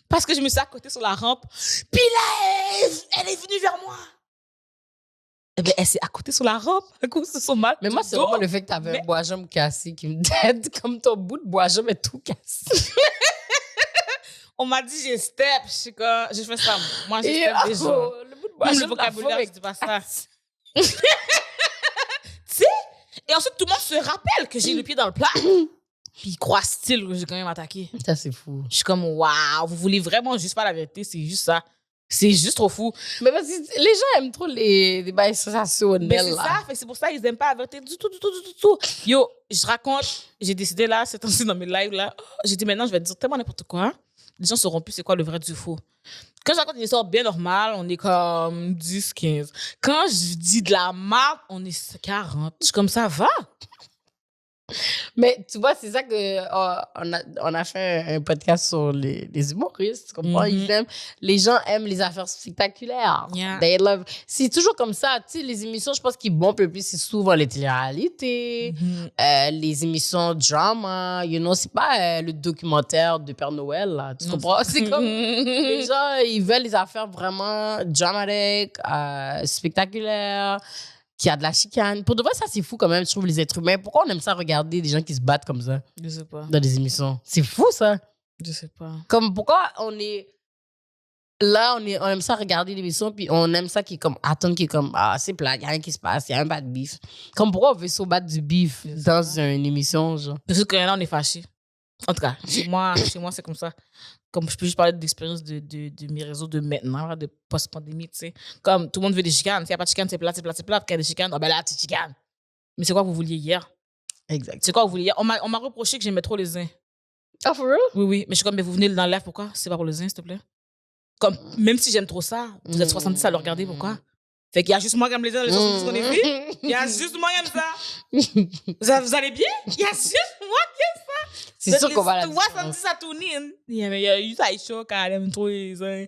Parce que je me suis accotée sur la rampe. Puis là, elle est venue vers moi. Eh bien, elle s'est accotée sur la rampe à cause de son mal. Mais moi, c'est vraiment le fait que t'avais un bois-jambe cassé qui me tête comme ton bout de bois-jambe est tout cassé. On m'a dit j'ai step. J'ai fait ça. Moi, j'ai step déjà. Le bout de bois-jambe, le vocabulaire, je dis pas ça. Tu sais? Et ensuite, tout le monde se rappelle que j'ai le pied dans le plat. Puis ils croient style que j'ai quand même attaqué. Ça, c'est fou. Je suis comme, waouh, vous voulez vraiment juste pas la vérité, c'est juste ça. C'est juste trop fou. Mais parce que les gens aiment trop les bails sensationnels. Mais c'est ça, c'est pour ça qu'ils aiment pas la vérité du tout. Yo, je raconte, j'ai décidé là, c'est ainsi dans mes lives là, j'ai dit maintenant je vais te dire tellement n'importe quoi. Les gens sauront plus c'est quoi le vrai du faux. Quand je raconte une histoire bien normale, on est comme 10, 15. Quand je dis de la merde, on est 40. Je suis comme ça va. Mais tu vois, c'est ça que on a fait un podcast sur les humoristes. Tu comprends? Les gens aiment les affaires spectaculaires. Yeah. They love. C'est toujours comme ça. Tu sais, les émissions, je pense qui bombent le plus, c'est souvent les télé-réalités, les émissions drama. C'est pas le documentaire de Père Noël, là. Tu comprends? C'est comme les gens, ils veulent les affaires vraiment dramatiques, spectaculaires. qu'il y a de la chicane. Pour de vrai, ça, c'est fou quand même, je trouve, les êtres humains. Pourquoi on aime ça regarder des gens qui se battent comme ça Je sais pas. dans des émissions? C'est fou, ça. Je sais pas. Comme, pourquoi on est... Là, on aime ça regarder l'émission, puis on aime ça qui est comme, attendre qui est comme, ah, c'est plat, il n'y a rien qui se passe, il y a un bas de bif. Comme pourquoi on veut se battre du bif dans une émission, genre? Parce que là, on est fâchés. En tout cas, chez moi c'est comme ça. Comme je peux juste parler d'expérience de mes réseaux de maintenant, là, de post-pandémie, tu sais. Comme tout le monde veut des chicanes. S'il n'y a pas de chicanes, c'est plat, c'est plat, c'est plat. Quand il y a des chicanes, oh ben là, tu chicanes. Mais c'est quoi que vous vouliez hier? Exact. C'est quoi que vous vouliez hier? On m'a reproché que j'aimais trop les uns. Ah, for real? Oui, oui. Mais je suis comme, mais vous venez dans le live, pourquoi? C'est pas pour les uns, s'il te plaît? Comme, même si j'aime trop ça, vous êtes 70 à le regarder, pourquoi? Fait qu'il y a juste moi qui aime les uns, les 70 qu'on est fait. Il y a juste moi qui aime ça. Vous allez bien? Il y a juste moi qui aime ça. C'est sûr qu'on va la Tu vois, ça me dit ça tourne. Il y a eu ça, il chaud quand elle aime trop les uns.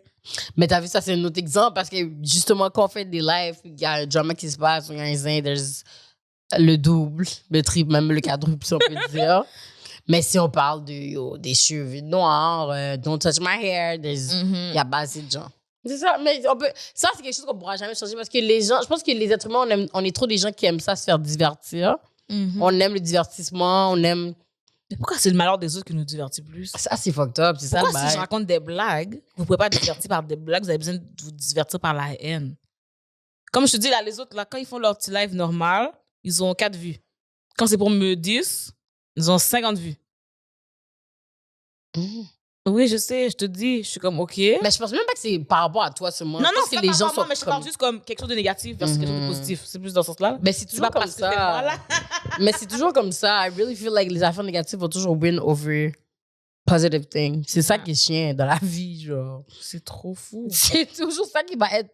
Mais t'as vu, ça, c'est un autre exemple parce que justement, quand on fait des lives, il y a un drama qui se passe, il y a un zin, there's le double, le triple, même le quadruple, si on peut dire. Mais si on parle des cheveux noirs, don't touch my hair, il y a basé de gens. C'est ça, mais ça, c'est quelque chose qu'on pourra jamais changer parce que les gens, je pense que les êtres humains, on est trop des gens qui aiment ça se faire divertir. On aime le divertissement, on aime. Mais pourquoi c'est le malheur des autres qui nous divertit plus? Ça, c'est fucked up, c'est ça le Pourquoi si je bail. raconte des blagues, vous pouvez pas être diverti par des blagues, vous avez besoin de vous divertir par la haine? Comme je te dis, là, les autres, là, quand ils font leur petit live normal, ils ont 4 vues. Quand c'est pour me 10, ils ont 50 vues. Oui, je sais, je te dis, je suis comme, OK. Mais je pense même pas que c'est par rapport à toi seulement. Non, Je pense c'est que pas les gens par rapport, sont mais je comme... parle juste comme quelque chose de négatif versus quelque chose de positif. C'est plus dans ce sens-là. Mais c'est toujours pas comme parce que c'est moi, ça. là. Mais c'est toujours comme ça. I really feel like les affaires négatives vont toujours win over positive things. C'est ça qui est chiant dans la vie, genre. C'est trop fou. C'est toujours ça qui va être...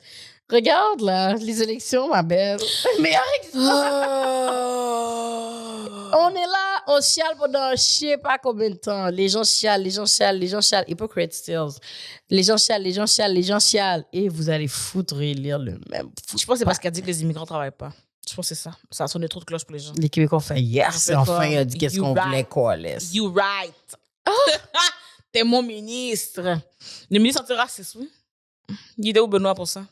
Regarde, là, les élections, ma belle. Meilleur exemple. On est là, on chiale pendant je sais pas combien de temps. Les gens chialent, les gens chialent, les gens chialent. Hypocrite stills. Les gens chialent, les gens chialent, les gens chialent. Et vous allez foutre et lire le même. Je pense que c'est parce qu'elle dit que les immigrants travaillent pas. Je pense que c'est ça. Ça a sonné trop de cloches pour les gens. Les Québécois ont fait yes. fait Enfin, quoi? il a dit qu'est-ce You qu'on right. voulait qu'on laisse. You right. T'es mon ministre. Le ministre antiraciste, oui. Il était où, Benoît, pour ça?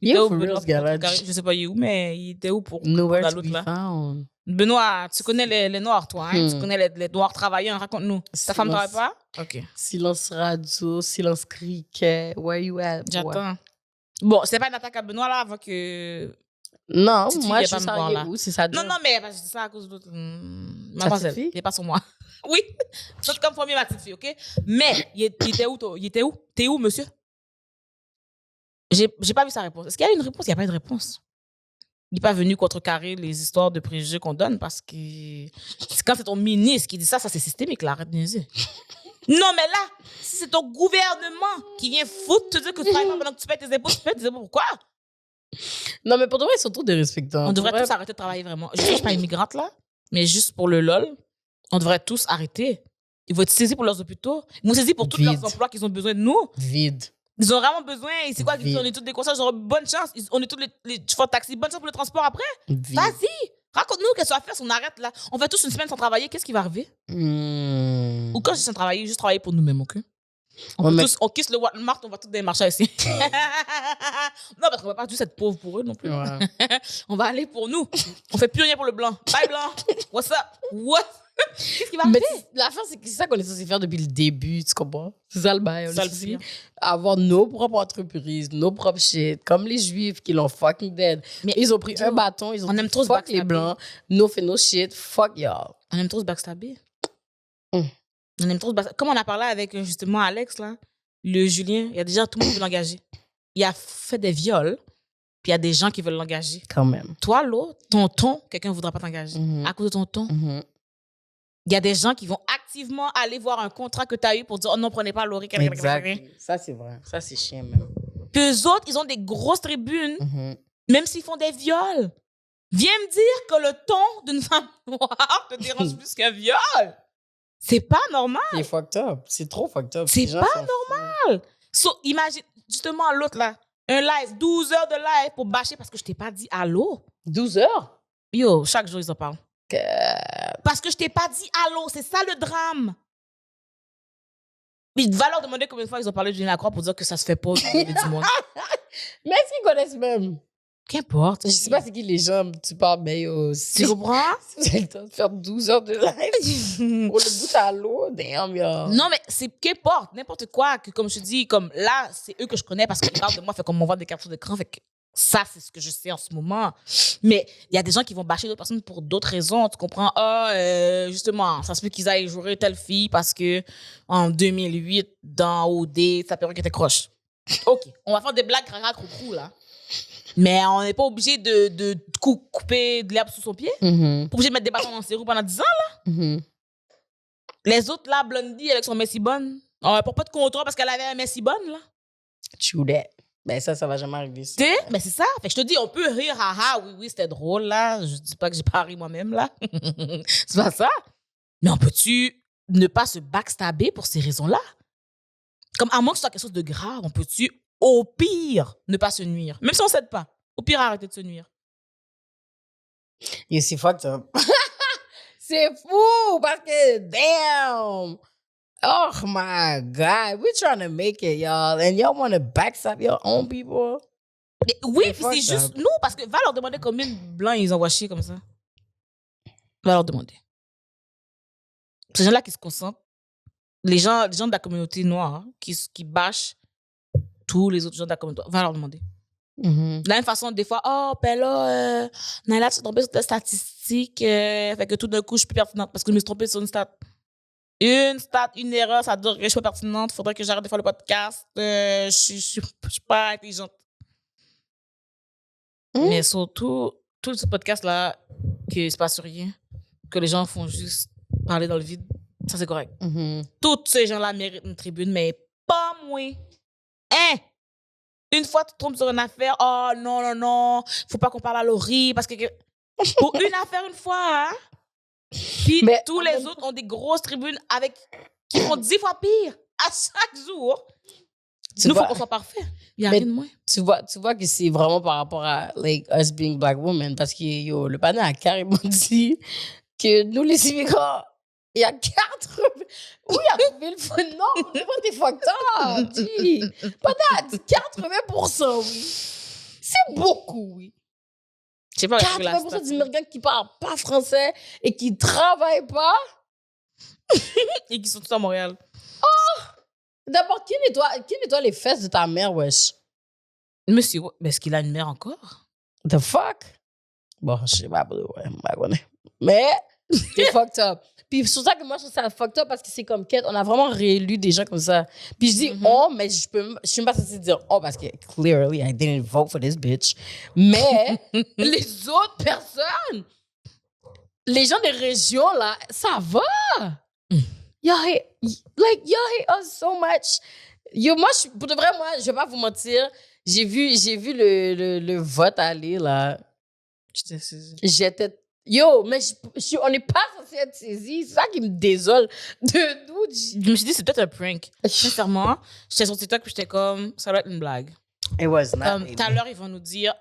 Il est était où, où, for real, Benoît, ce gars-là? Je sais pas, il est où, mais il était où pour Nowhere pour to l'autre, be là? found. Benoît, tu connais les Noirs, toi, hein? Tu connais les Noirs travaillants, raconte-nous. Ta femme travaille pas? OK. Silence radio, silence cricket. Where you at? boy? J'attends. Bon, c'est pas une attaque à Benoît, là, avant que... Non, Petite moi, fille, je elle suis va me voir, là. où? C'est ça. Non, non, mais je dis ça à cause d'autres... petite fille? Il est pas sur moi. Oui, c'est comme premier ma petite fille, OK? Mais, il était où, toi? Il était où? T'es où, monsieur? J'ai pas vu sa réponse. Est-ce qu'il y a une réponse? Il n'y a pas de réponse. Il n'est pas venu contrecarrer les histoires de préjugés qu'on donne parce que quand c'est ton ministre qui dit ça, ça c'est systémique, là, arrête de niaiser. Non, mais là, si c'est ton gouvernement qui vient foutre, te dire que tu travailles pas pendant que tu payes tes impôts, pourquoi? Non, mais pour de vrai, ils sont trop dérespectants. On devrait Pour vrai, tous arrêter de travailler vraiment. Je ne suis pas immigrante, là, mais juste pour le LOL, on devrait tous arrêter. Ils vont être saisis pour leurs hôpitaux. Ils vont saisis pour tous leurs Vide. emplois qu'ils ont besoin de nous. Vide. Ils ont vraiment besoin. C'est quoi? Vide. On est tous des conseils. Genre, bonne chance. On est tous les chauffeurs de taxi. Bonne chance pour le transport après. Vide. Vas-y. Raconte-nous qu'est-ce qu'on va faire si on arrête là. On fait tous une semaine sans travailler. Qu'est-ce qui va arriver? Ou quand je dis sans travailler, juste travailler pour nous-mêmes, OK? On kiss le Walmart, on va tous des marchés ici. Non, parce qu'on va pas juste être pauvre pour eux non plus. Ouais. On va aller pour nous. On fait plus rien pour le blanc. Bye blanc. What's up? What? Qu'est-ce qui va Mais arriver? la fin, c'est ça qu'on est censé faire depuis le début, tu comprends? C'est ça le bail. On Ça, est le censé pire. avoir nos propres entreprises, nos propres shit, comme les Juifs qui l'ont fucking dead. Mais Ils ont pris un bâton, ils ont on dit aime trop se fuck les backstabber. blancs, nous fait nos shit, fuck y'all. On aime trop se backstabber. Hum. On aime trop se backstabber. Comme on a parlé avec justement Alex, là, le Julien, il y a déjà tout le monde qui veut l'engager. Il a fait des viols, puis il y a des gens qui veulent l'engager. Quand même. Toi, l'autre, ton ton, quelqu'un ne voudra pas t'engager. Mhm. À cause de ton ton. Mhm. Il y a des gens qui vont activement aller voir un contrat que tu as eu pour dire « Oh non, prenez pas Laurie. » Exact. Ça, c'est vrai. Ça, c'est chiant même. Puis eux autres, ils ont des grosses tribunes, Mhm. même s'ils font des viols. Viens me dire que le ton d'une femme noire te dérange plus qu'un viol. C'est pas normal. C'est fucked up. C'est trop fucked up. C'est Les gens pas sont fous. So, imagine, justement, l'autre là, un live, 12 heures de live pour bâcher parce que je t'ai pas dit allô. 12 heures? Yo, chaque jour, ils en parlent. Que- Parce que je t'ai pas dit allô, c'est ça le drame. Il va leur demander combien de fois ils ont parlé de Julien Lacroix pour dire que ça se fait pas du monde. Mais est-ce qu'ils connaissent même? Qu'importe. Je sais pas c'est qui les gens, tu parles, mais Tu comprends? Si j'ai le temps de faire 12 heures de live pour le bout à l'eau, damn, yo. Non, mais c'est qu'importe, n'importe quoi. Que, comme je te dis, comme là, c'est eux que je connais parce qu'ils parlent de moi, fait comme on voit des captures d'écran, fait que ça, c'est ce que je sais en ce moment. Mais il y a des gens qui vont bâcher d'autres personnes pour d'autres raisons, tu comprends? Justement, ça se peut qu'ils aillent jouer telle fille parce que en 2008, dans OD, sa perruque était croche. OK, on va faire des blagues cracra crou là. Mais on n'est pas obligé de couper de l'herbe sous son pied. Mm-hmm. Pas obligé de mettre des bâtons dans le cerveau pendant 10 ans, là. Mm-hmm. Les autres, là, Blondie avec son Messi bonne. Pour pas de contrat parce qu'elle avait un Messi bonne, là. True that. Ben ça va jamais arriver. Ça. Ben c'est ça. Fait que je te dis, on peut rire, haha, oui, c'était drôle, là. Je dis pas que j'ai pas ri moi-même, là. C'est pas ça. Mais on peut-tu ne pas se backstabber pour ces raisons-là? Comme à moins que ce soit quelque chose de grave, on peut-tu, au pire, ne pas se nuire? Même si on s'aide pas. Au pire, arrêter de se nuire. Et c'est fucked up. C'est fou parce que, damn! Oh my God, we're trying to make it, y'all. And y'all want to backstab your own people? Mais oui, C'est puis c'est fucked juste up. nous, parce que va leur demander combien de blancs ils envoient chier comme ça. Va leur demander. Ces gens-là qui se concentrent, les gens de la communauté noire hein, qui bâchent tous les autres gens de la communauté, va leur demander. Mm-hmm. De la même façon, des fois, ben là, Naila, tu es tombée sur des statistiques, fait que tout d'un coup, je suis plus pertinente parce que je me suis trompée sur une stat. Une erreur, ça doit que je suis pas pertinente, faudrait que j'arrête de faire le podcast, je suis pas intelligente. Mais surtout, tout ce podcast-là, que il se passe rien, que les gens font juste parler dans le vide, ça c'est correct. Mm-hmm. Tous ces gens-là méritent une tribune, mais pas moi. Hein? Une fois, tu te trompes sur une affaire, oh non, faut pas qu'on parle à Laurie, parce que pour une affaire, une fois, hein? Puis Mais tous les autres ont des grosses tribunes qui font 10 fois pire à chaque jour. Nous, faut qu'on soit parfait. Il y a Mais rien de moins. Tu vois que c'est vraiment par rapport à like, us being black women parce que yo, le panel a carrément dit que nous, les immigrants, il y a 4... Oui, il a trouvé le fond. Non, mais t'es fucked up. Le panel a dit 80%, oui. C'est beaucoup, oui. Je sais pas. 80% d'immigrants qui parlent pas français et qui travaillent pas. Et qui sont tous à Montréal. D'abord, qui nettoie les fesses de ta mère, wesh? Monsieur, mais est-ce qu'il a une mère encore? The fuck? Bon, je sais pas, ouais, je connais. Mais, c'est fucked up. Puis c'est pour ça que moi, je trouve ça fucked up parce que c'est comme quête. On a vraiment réélu des gens comme ça. Puis je dis oh, mais je suis même pas censée dire oh parce que clearly I didn't vote for this bitch. Mais les autres personnes, les gens des régions, là, ça va. Y'all hate us so much. Yo, moi, pour de vrai, moi, je vais pas vous mentir. J'ai vu le vote aller, là. J'étais... Yo, mais on n'est pas censé être saisi. C'est ça qui me désole de nous. Je me suis dit, c'est peut-être un prank. Sincèrement, j'étais sur TikTok puis j'étais comme, ça doit être une blague. It was not. Comme, tout à l'heure, ils vont nous dire,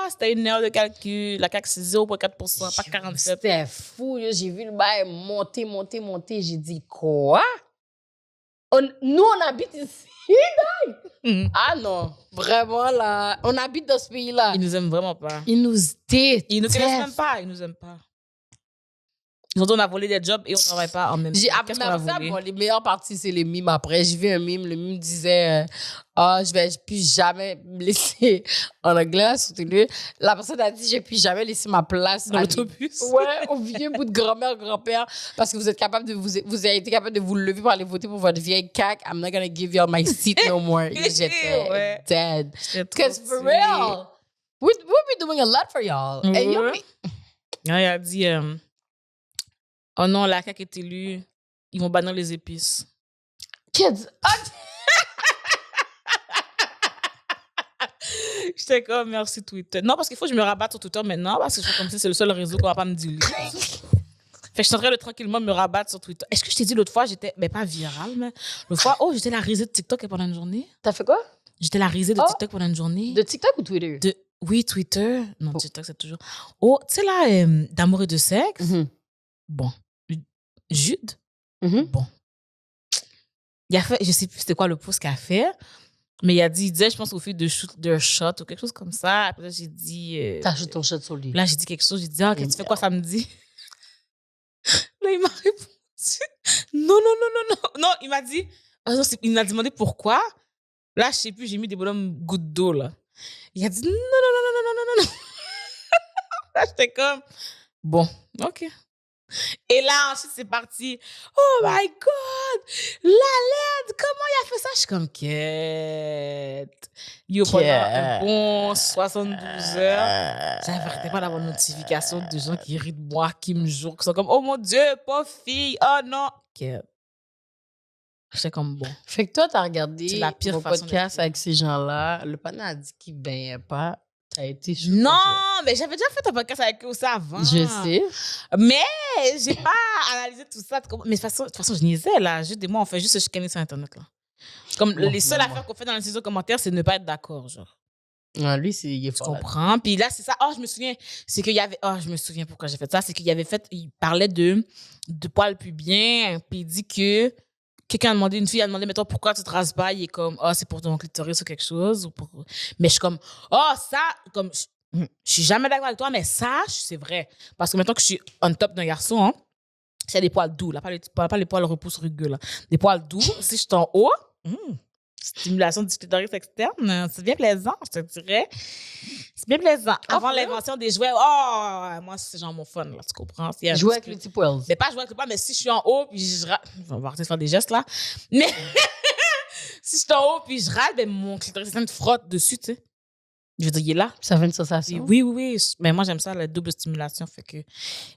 c'était une erreur de calcul. La CAQ, c'est 0,4%, pas 47%. C'était fou. Yo. J'ai vu le bail monter. J'ai dit, quoi? Nous, on habite ici. Ah non, vraiment là. On habite dans ce pays-là. Ils nous aiment vraiment pas. Ils nous détestent. Ils nous connaissent même pas. Ils nous aiment pas. Ils ont dit on a volé des jobs et on travaille pas en même temps. Qu'est-ce qu'on a volé? Bon, les meilleures parties, c'est les mimes après. J'ai vu un mime. Le mime disait je vais plus jamais me laisser en anglais, surtout lui. La personne a dit je vais plus jamais laisser ma place dans l'autobus. Ouais, au vieux bout de grand-mère, grand-père, parce que vous êtes capable de vous avez été capable de vous lever pour aller voter pour votre vieille CAQ. I'm not gonna give you my seat no more. J'étais dead. Because for real, we'll be doing a lot for y'all. And you il a dit oh non, la CAQ est élue, ils vont bannir les épices. Kids. J'étais comme, merci Twitter. Non, parce qu'il faut que je me rabatte sur Twitter maintenant, parce que je fais comme si c'est le seul réseau qu'on va pas me dire. Fait que je suis en train de tranquillement me rabattre sur Twitter. Est-ce que je t'ai dit l'autre fois, j'étais, mais pas virale, mais l'autre fois, j'étais la risée de TikTok pendant une journée. T'as fait quoi? J'étais la risée de TikTok pendant une journée. De TikTok ou Twitter? Oui, Twitter. Non, TikTok, c'est toujours. Tu sais là, d'amour et de sexe. Bon. Jude. Bon. Il a fait, je sais plus c'était quoi le post qu'il a fait, Mais il disait, je pense, au fait de shoot their shot ou quelque chose comme ça. Après, là, j'ai dit. T'as acheté ton shot sur lui. Là, j'ai dit quelque chose. J'ai dit, ah, tu fais quoi samedi? Là, il m'a répondu. Non, non, non, non, non. Non, il m'a dit. Il m'a demandé pourquoi. Là, je sais plus, j'ai mis des bonhommes gouttes d'eau, là. Il a dit non, non, non, non, non, non, non, non. Là, j'étais comme, bon, OK. Et là, ensuite, c'est parti. Oh my God! La LED! Comment il a fait ça? Je suis comme, quête. Yo, pendant un bon 72 heures, j'arrêtais pas d'avoir une notification de gens qui rient de moi, qui me jouent, qui sont comme, oh mon Dieu, pauvre fille, oh non. Quête. J'étais comme, bon. Fait que toi, t'as regardé C'est la pire mon façon podcast de- avec ces gens-là. Le panneau a dit qu'il baignait pas. T'as été chaud. Non, mais j'avais déjà fait un podcast avec eux aussi avant. Je sais. Mais j'ai pas analysé tout ça. Mais de toute façon, je niaisais, là. Juste des mots, on fait juste se chicaner sur Internet, là. Comme Bon, les seules bon, affaires qu'on fait dans les saisons commentaires, c'est ne pas être d'accord, genre. Ah, lui, il est Tu fort. là-dedans. comprends? Puis là, c'est ça. Oh, je me souviens. C'est qu'il y avait. Oh, je me souviens pourquoi j'ai fait ça. C'est qu'il y avait fait. Il parlait de poils pubiens. Puis il dit que quelqu'un a demandé, une fille a demandé, mais toi, pourquoi tu te rases pas? Il est comme, oh, c'est pour ton clitoris ou quelque chose. Ou pour... Mais je suis comme, oh, ça, comme, je suis jamais d'accord avec toi, mais ça, c'est vrai. Parce que maintenant que je suis on top d'un garçon, hein, c'est des poils doux, là, pas les poils repousse rugueux, là. Des poils doux. Si je suis en haut, stimulation du clitoris externe, c'est bien plaisant, je te dirais. C'est bien plaisant. Avant l'invention des jouets, oh, moi, c'est genre mon fun, là, tu comprends? Jouer avec le petit poils. Mais pas jouer avec le poil, mais si je suis en haut, puis on va arrêter de faire des gestes, là. Mais si je suis en haut, puis je râle, ben mon clitoris externe frotte dessus, tu sais. Je veux dire, il est là. Ça fait une Et sensation. oui, oui, oui. Mais moi, j'aime ça, la double stimulation. Fait que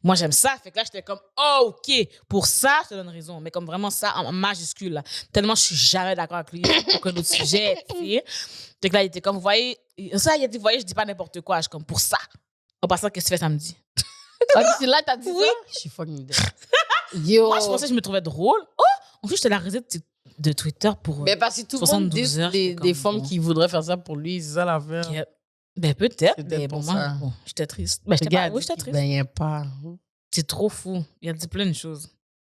moi, j'aime ça. Fait que là, j'étais comme, oh, OK, pour ça, je te donne raison. Mais comme vraiment ça, en majuscule, là. Tellement je suis jamais d'accord avec lui pour aucun autre sujet, tu sais. Fait que là, il était comme, vous voyez, ça, il a dit, vous voyez, je dis pas n'importe quoi. Je suis comme, pour ça. En passant, qu'est-ce que tu fais samedi? Ah, puis c'est là, t'as dit Oui. ça? Je suis fucking dead. Yo. Moi, je pensais que je me trouvais drôle. Oh, en plus, j'étais la risée de Twitter pour. Mais parce que tout le monde 72 dit heures, des j'étais comme, femmes bon. qui voudraient faire ça pour lui. C'est ça l'affaire. Yeah. Ben, peut-être. C'était Mais pour bon, moi, ça. bon, j'étais triste. Ben, Le j'étais gars pas. a Oui, dit j'étais qu'il triste. baignait pas. C'est trop fou. Il a dit plein de choses.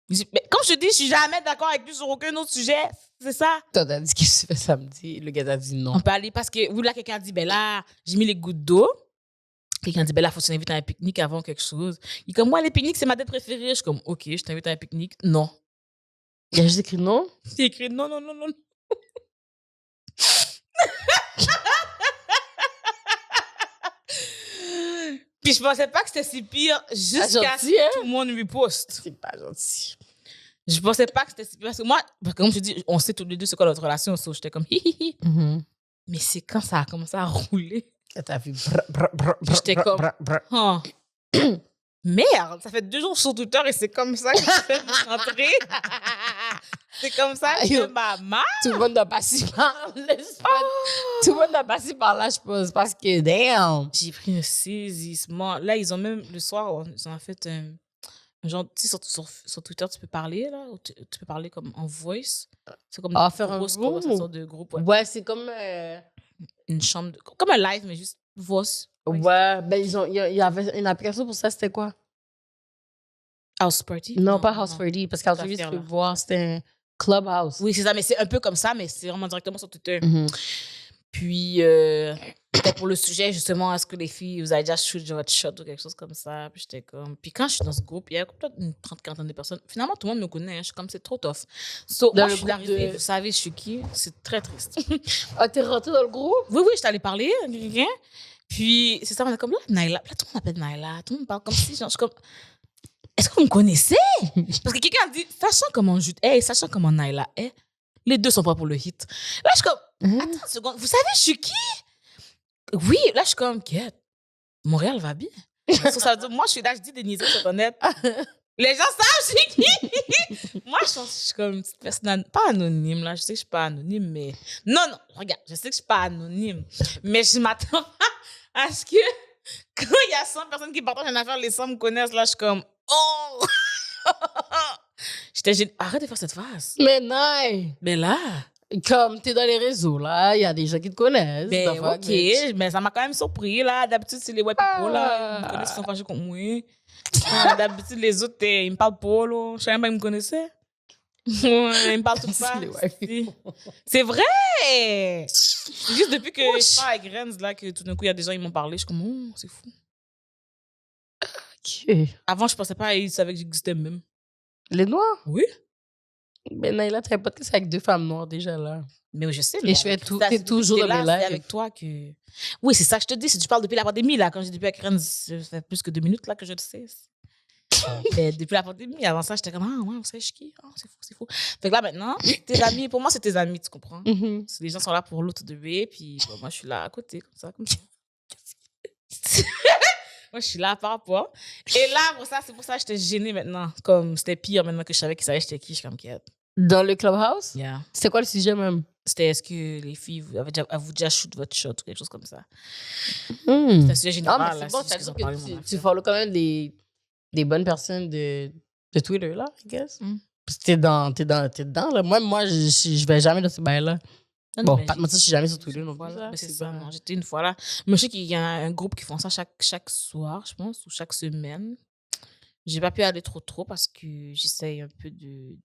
Mais comme je te dis, je suis jamais d'accord avec lui sur aucun autre sujet. C'est ça. Toi, t'as dit qu'est-ce que tu fais samedi. Le gars t'a dit non. On peut aller parce que, oui, là, quelqu'un a dit, ben là, j'ai mis les gouttes d'eau. Quelqu'un a dit, ben là, faut que tu t'invites à un pique-nique avant quelque chose. Il est comme, moi, les pique-niques, c'est ma date préférée. Je suis comme, OK, je t'invite à un pique-nique. Non. Il a juste écrit non. Il a écrit, non, non, non, non. Puis je pensais pas que c'était si pire jusqu'à ce gentil, que hein? tout le monde lui poste. C'est pas gentil. Je pensais pas que c'était si pire. Parce que moi, comme je te dis, on sait tous les deux c'est quoi notre relation. So j'étais comme, hi, hi, hi. Mais c'est quand ça a commencé à rouler. Quand t'as vu. J'étais comme, oh. Merde, ça fait 2 jours sur Twitter et c'est comme ça que je fais rentrer. C'est comme ça que Yo. ma mère. Tout le monde doit passer par là. Tout le monde doit passer par là, je pense. Parce que, damn. J'ai pris un saisissement. Là, ils ont même, le soir, ils ont fait un genre, tu sais, sur Twitter, tu peux parler, là. Ou tu peux parler comme en voice. C'est comme Faire un grosse room conversation ou- de groupe. Ouais. Ouais, c'est comme. Une chambre, comme un live, mais juste voice. Ouais, ben, il y avait une application pour ça, c'était quoi? House party? Non, pas House Party, parce qu'House Party, tu peux affaire-là. voir, c'était un Clubhouse. Oui, c'est ça, mais c'est un peu comme ça, mais c'est vraiment directement sur Twitter. Mhm. Puis, c'était pour le sujet, justement, est-ce que les filles, vous avez déjà shoot votre shot ou quelque chose comme ça? Puis j'étais comme... Puis quand je suis dans ce groupe, il y a peut-être une 30-40 de personnes. Finalement, tout le monde me connaît. Hein. Je suis comme, c'est trop tough. So, Dans moi, le je suis groupe arrivée, de- vous savez, je suis qui? C'est très triste. Ah, t'es rentré dans le groupe? Oui, oui, j'étais allée parler à quelqu'un. Puis, c'est ça, on est comme là, Naila. Là, tout le monde m'appelle Naila. Tout le monde me parle comme si, genre, je suis comme... Est-ce que vous me connaissez? Parce que quelqu'un a dit, sachant comment je... Hey, sachant comment Naila est, les deux sont pas pour le hit. Là, je suis comme... Attends une seconde, vous savez, je suis qui? Oui, là, je suis comme, quête. Montréal va bien. Ça veut dire, moi, je suis là, je dis des niaiseries sur Internet. Les gens savent, je suis qui? Moi, je pense que je suis comme une petite personne, pas anonyme, là. Je sais que je suis pas anonyme, mais. Non, non, regarde, je sais que je suis pas anonyme. Mais je m'attends pas à ce que, quand il y a 100 personnes qui partagent une affaire, les 100 me connaissent, là, je suis comme, oh! Arrête de faire cette face. Mais non! Mais là. Comme t'es dans les réseaux, là, il y a des gens qui te connaissent. Ben, D'affaires, OK, mais ça m'a quand même surpris, là. D'habitude, c'est les white people, là. Ils me connaissent, ils sont fâchés contre moi. D'habitude, les autres, ils me parlent pas, là. Je savais même pas qu'ils me connaissaient. Ouais, ils me parlent tout C'est les pas. wifey. C'est vrai! C'est juste depuis que je parle avec Renz, là, que tout d'un coup, il y a des gens qui m'ont parlé. Je suis comme, oh, c'est fou. OK. Avant, je pensais pas, ils savaient que j'existais même. Les Noirs? Oui. Mais Naila, tu fais pas podcast avec 2 femmes noires déjà, là. Mais oui, je sais. Et je fais tout, t'es toujours dans mes là, lives. c'est avec toi que... Oui, c'est ça que je te dis. Si tu parles depuis la pandémie, là, quand j'ai depuis avec Renz, ça fait plus que 2 minutes, là, que je le sais. Mais depuis la pandémie, avant ça, j'étais comme, ah, ouais, on sait qui? Ah, c'est fou, c'est fou. Fait que là, maintenant, tes amis, pour moi, c'est tes amis, tu comprends? Mhm. Les gens sont là pour l'autre de B, puis bon, moi, je suis là à côté, comme ça, comme ça. Moi, je suis là par rapport. Et là, c'est pour ça que j'étais gênée maintenant. Comme c'était pire maintenant que je savais qu'ils savaient j'étais qui, je suis comme quête. Dans le clubhouse? Yeah. C'était quoi le sujet même? C'était est-ce que les filles avaient déjà shoot votre shot ou quelque chose comme ça? Hmm. C'était un sujet général. Ah, mais là, c'est bon, juste ça qu'ils veut ont dire parlé, que mon tu affaire. follow quand même des bonnes personnes de Twitter, là, I guess. Mm. Parce que t'es dedans, là. Moi, je vais jamais dans ce bail-là. Non, non, Bon, mais pas de mentir, je suis jamais sur Twitter non plus. voilà, là. mais c'est C'est ça. pas- Non, j'étais une fois là. Mais je sais qu'il y a un groupe qui font ça chaque soir, je pense, ou chaque semaine. J'ai pas pu aller trop parce que j'essaye un peu de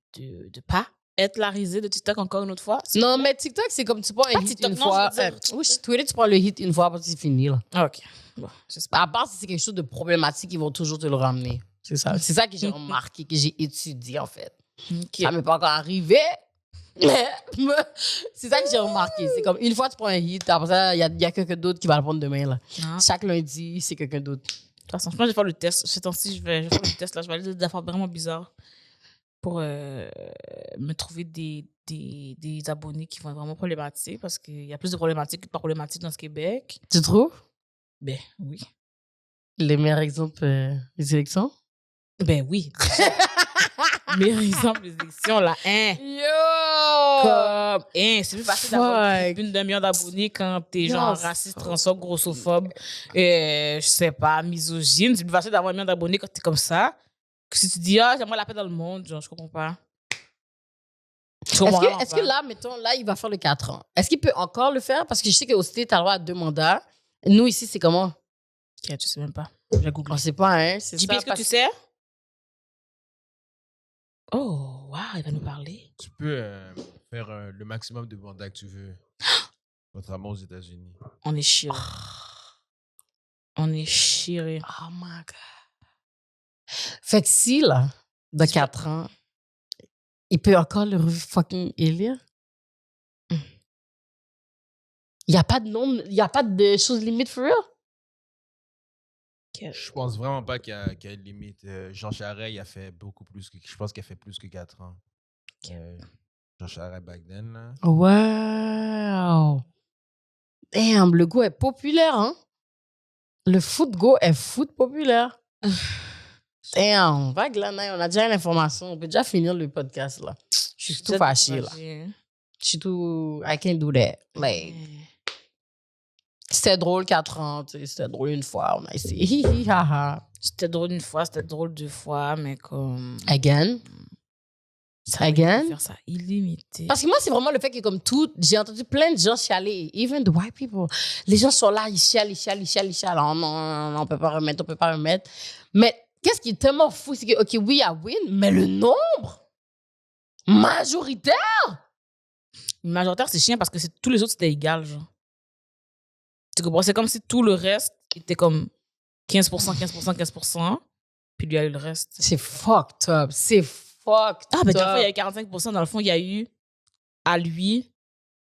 pas être la risée de TikTok encore une autre fois. Non, mais TikTok, c'est comme tu prends un Pas hit TikTok, une non, fois. je veux dire, Oui, Twitter, tu prends le hit une fois, après c'est fini, là. Ah, ok. Bon, j'espère. À part si c'est quelque chose de problématique, ils vont toujours te le ramener. C'est ça. C'est ça que j'ai remarqué, que j'ai étudié, en fait. Ok. Ça m'est pas encore arrivé. Mais c'est ça que j'ai remarqué. C'est comme une fois tu prends un hit, après ça, il y a quelqu'un d'autre qui va le prendre demain. Là. Ah. Chaque lundi, c'est quelqu'un d'autre. De toute façon, je pense que je vais faire le test. Ces temps-ci, je vais faire le test là. Je vais aller des affaires vraiment bizarres pour me trouver des abonnés qui vont être vraiment problématiques parce qu'il y a plus de problématiques que de pas problématiques dans ce Québec. Tu trouves? Ben oui. Les meilleurs exemples des élections? Ben oui. Meilleur exemple des élections là. Hein. Yo! Comme, hein, c'est plus facile d'avoir Fuck. une demi-heure d'abonnés quand t'es genre Yes. raciste, transphobe, grossophobe, je sais pas, misogyne. C'est plus facile d'avoir une million d'abonnés quand t'es comme ça que si tu dis, ah, j'aimerais la paix dans le monde. Genre, je comprends pas. Est-ce que là, mettons, là, il va faire le 4 ans. Est-ce qu'il peut encore le faire? Parce que je sais qu'au States, t'as le droit à 2 mandats. Nous, ici, c'est comment? Ok, je sais même pas. J'ai googlé. On sait pas, hein? C'est JP, ça. est-ce que tu sais? Oh, wow, il va nous parler. Tu peux faire le maximum de mandats que tu veux, notamment aux États-Unis. On est chiré. On est chiré. Oh my God. Fait que si, là, de 4 ans, il peut encore le fucking élire? Il n'y a pas de nombre, il n'y a pas de choses limites for real? Je pense vraiment pas qu'il y a une limite. Jean Charest, il a fait beaucoup plus que... Je pense qu'il a fait plus que 4 ans. Jean Charest back then, là. Wow! Damn, le go est populaire, hein? Le foot go est foot populaire. Damn, vague là, Naï, on a déjà l'information. On peut déjà finir le podcast, là. Je suis tout fâché, là. Je suis tout... I can't do that. Like... C'était drôle 4 ans, tu sais, c'était drôle une fois, on a essayé. Hi, hi, ha, ha. C'était drôle une fois, c'était drôle 2 fois, mais comme... Again? Again? Faire ça illimité. Parce que moi, c'est vraiment le fait que comme tout, j'ai entendu plein de gens chialer, even the white people. Les gens sont là, ils chialent. Oh, non, on peut pas remettre. Mais qu'est-ce qui est tellement fou, c'est que, OK, oui, I win, mais le nombre majoritaire? Majoritaire, c'est chiant parce que tous les autres, c'était égal, genre. Tu comprends? C'est comme si tout le reste était comme 15%, puis lui a eu le reste. C'est fucked up. C'est fucked Ah, ben, up. dans le fond, il y a eu 45%. Dans le fond, il y a eu à lui.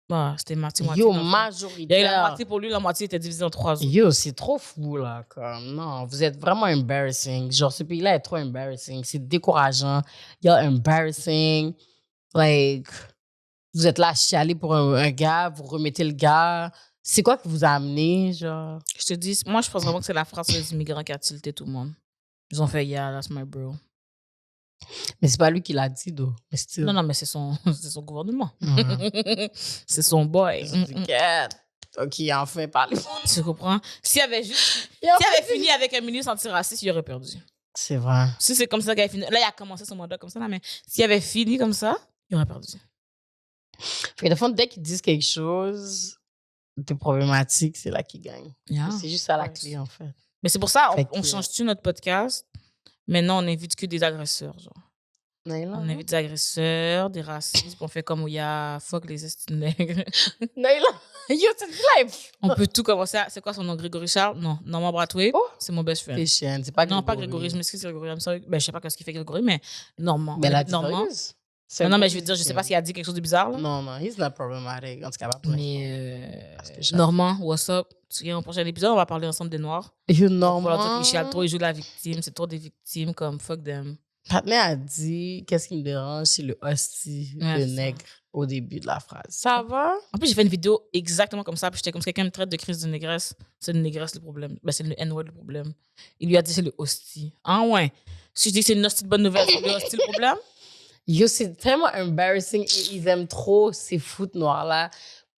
Bah, c'était moitié. Yo, dans le fond. majoritaire. Il y a eu la moitié pour lui, la moitié était divisée en 3 autres. Yo, c'est trop fou, là. Comme, non, vous êtes vraiment embarrassing. Genre, ce pays-là est trop embarrassing. C'est décourageant. You're embarrassing. Like, vous êtes là à chialer pour un gars, vous remettez le gars. C'est quoi qui vous a amené, genre? Je te dis, moi, je pense vraiment que c'est la phrase sur les immigrants qui a tilté tout le monde. Ils ont fait, yeah, that's my bro. Mais c'est pas lui qui l'a dit, though. Mais still. Non, mais c'est son gouvernement. Mhm. C'est son boy. OK, enfin, parlez. Tu comprends? S'il avait fini avec un ministre antiraciste, il aurait perdu. C'est vrai. Si c'est comme ça qu'il a fini. Là, il a commencé son mandat comme ça, là, mais s'il avait fini comme ça, il aurait perdu. Fait que, de fond, dès qu'ils disent quelque chose de problématique, c'est là qu'ils gagnent. Yeah. C'est juste ça la Ouais. clé, en fait. Mais c'est pour ça, Fait on que- change-tu notre podcast? Maintenant, on invite que des agresseurs, genre. Naila. On invite des agresseurs, des racistes, puis on fait comme où il y a fuck les esti nègres. Naila. Yo, cette fille-là est On peut tout commencer à... C'est quoi son nom? Grégory Charles? Non. Norman Brathwaite, Oh. c'est mon best friend. T'es chienne, c'est pas Non, pas Grégory. Je m'excuse, Grégory. I'm sorry. Ben, je sais pas ce qu'il fait Grégory, mais Normand. Mais la Normand. c'est Non, mais je veux dire, je sais pas s'il a dit quelque chose de bizarre, là. Non, non, he's not problematic. En tout cas, pas pour Mais Parce que je- Normand, what's up? Tu viens au prochain épisode, on va parler ensemble des Noirs. You On va Normand. leur dire que Michel trop, il joue la victime. C'est trop des victimes, comme fuck them. Patnais a dit qu'est-ce qui me dérange, c'est le hostie Ouais, de c'est ça. nègre au début de la phrase. Ça va? En plus, j'ai fait une vidéo exactement comme ça. Puis j'étais comme si quelqu'un me traite de crise de négresse. C'est le négresse le problème. Ben, c'est le N-word le problème. Il lui a dit c'est le hostie. Ah ouais. Si je dis que c'est une hostie de bonne nouvelle, c'est le hostie le problème. Yo, c'est tellement embarrassing. Ils aiment trop ces foot noirs-là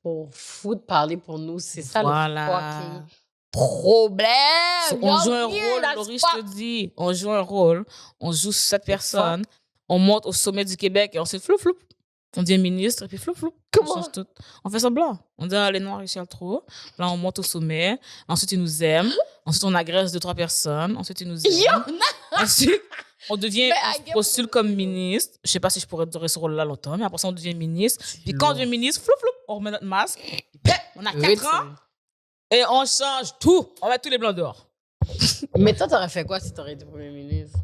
pour foot parler pour nous. C'est ça Voilà. le fucking problème. On Y'all joue un here, rôle, that's Laurie, fuck- je te dis. On joue un rôle. On joue 7 personnes. On monte au sommet du Québec et on se floup, floup. On devient ministre et puis floup, floup. Comment? On change tout. On fait semblant. On dit, ah, les Noirs, ils chialent trop. Là, on monte au sommet. Ensuite, ils nous aiment. Ensuite, on agresse 2-3 personnes. Ensuite, ils nous aiment. Yo, Ensuite, on devient, Mais on I se get postule comme ministre. Je sais pas si je pourrais durer ce rôle-là longtemps, mais après ça, on devient ministre. Puis quand on devient ministre, floup, floup, on remet notre masque. On a 4 ans et on change tout. On met tous les blancs dehors. Mais toi, t'aurais fait quoi si t'aurais été premier ministre?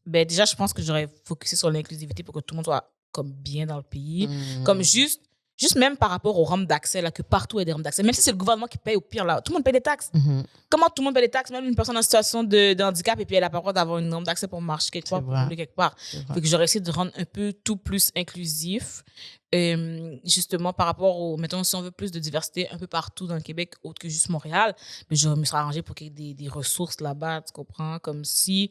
Ben, déjà, je pense que j'aurais focusé sur l'inclusivité pour que tout le monde soit comme bien dans le pays. Comme juste même par rapport aux rampes d'accès, là, que partout il y a des rampes d'accès. Même si c'est le gouvernement qui paye au pire, là, tout le monde paye des taxes. Comment tout le monde paye des taxes, même une personne en situation de handicap, et puis elle n'a pas le droit d'avoir une rampe d'accès pour marcher quelque part, C'est pour vrai. rouler quelque part. Fait que j'aurais essayé de rendre un peu tout plus inclusif. Justement, par rapport au... Mettons, si on veut plus de diversité un peu partout dans le Québec, autre que juste Montréal, mais je me serais arrangé pour qu'il y ait des ressources là-bas, tu comprends? Comme si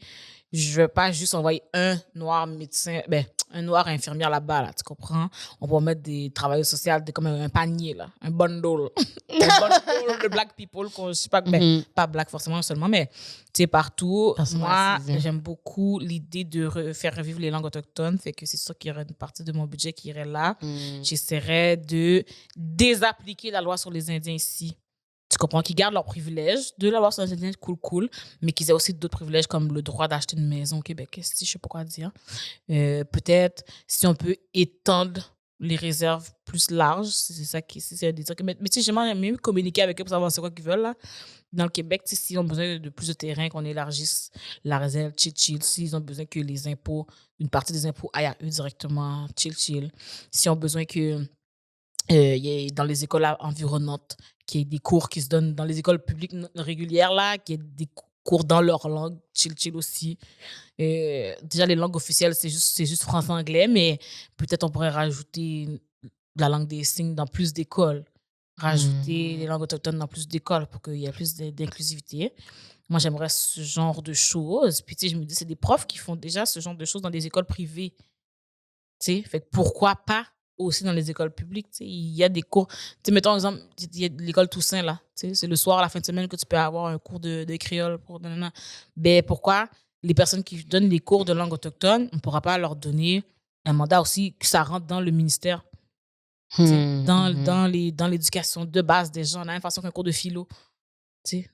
je ne veux pas juste envoyer un noir médecin, ben, un noir infirmière là-bas, là, tu comprends? On va mettre des travailleurs sociaux comme un panier, là, un bundle. Un bundle de black people, je ne sais pas, ben, pas black forcément seulement, mais tu sais, partout. Personne Moi, racisée. j'aime beaucoup l'idée de faire revivre les langues autochtones, fait que c'est sûr qu'il y aurait une partie de mon budget qui irait là. J'essaierais de désappliquer la loi sur les Indiens ici. Tu comprends? Qu'ils gardent leurs privilèges de la loi sur les Indiens, cool, mais qu'ils aient aussi d'autres privilèges comme le droit d'acheter une maison au Québec. Si je sais pas quoi dire. Peut-être si on peut étendre les réserves plus larges, c'est ça qui c'est des trucs. Mais tu sais, j'aimerais même communiquer avec eux pour savoir c'est quoi qu'ils veulent là. Dans le Québec, tu sais, s'ils ont besoin de plus de terrain, qu'on élargisse la réserve, chill. S'ils ont besoin que les impôts, une partie des impôts aille à eux directement, chill. S'ils ont besoin que il y ait dans les écoles environnantes, qu'il y ait des cours qui se donnent dans les écoles publiques régulières, là, qu'il y ait des cours dans leur langue, chill aussi. Déjà, les langues officielles, c'est juste français-anglais, mais peut-être on pourrait rajouter la langue des signes dans plus d'écoles. Rajouter les langues autochtones dans plus d'écoles pour qu'il y ait plus d'inclusivité. Moi, j'aimerais ce genre de choses. Puis, tu sais, je me dis, c'est des profs qui font déjà ce genre de choses dans des écoles privées. Tu sais, fait que pourquoi pas aussi dans les écoles publiques, tu sais, il y a des cours. Tu sais, mettons, exemple, il y a l'école Toussaint, là. Tu sais, c'est le soir, à la fin de semaine, que tu peux avoir un cours de créole. Ben, pourquoi les personnes qui donnent des cours de langue autochtone, on ne pourra pas leur donner un mandat aussi que ça rentre dans le ministère, dans l'éducation de base des gens, de la même façon qu'un cours de philo. Tu sais,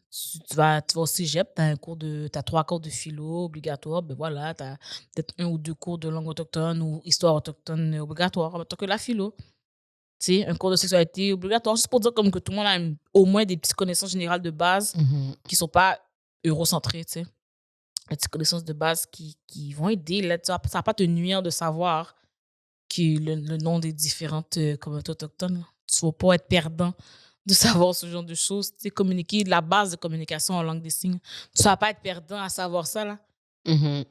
tu vas au cégep, tu as 3 cours de philo obligatoires, ben voilà, tu as peut-être 1 ou 2 cours de langue autochtone ou histoire autochtone obligatoire, en même temps que la philo. Tu sais, un cours de sexualité obligatoire, juste pour dire comme que tout le monde a au moins des petites connaissances générales de base qui ne sont pas eurocentrées, tu sais. Des petites connaissances de base qui vont aider. Là, ça ne va pas te nuire de savoir que le nom des différentes communautés autochtones. Tu ne vas pas être perdant de savoir ce genre de choses. Tu sais, communiquer, la base de communication en langue des signes. Tu ne vas pas être perdant à savoir ça, là.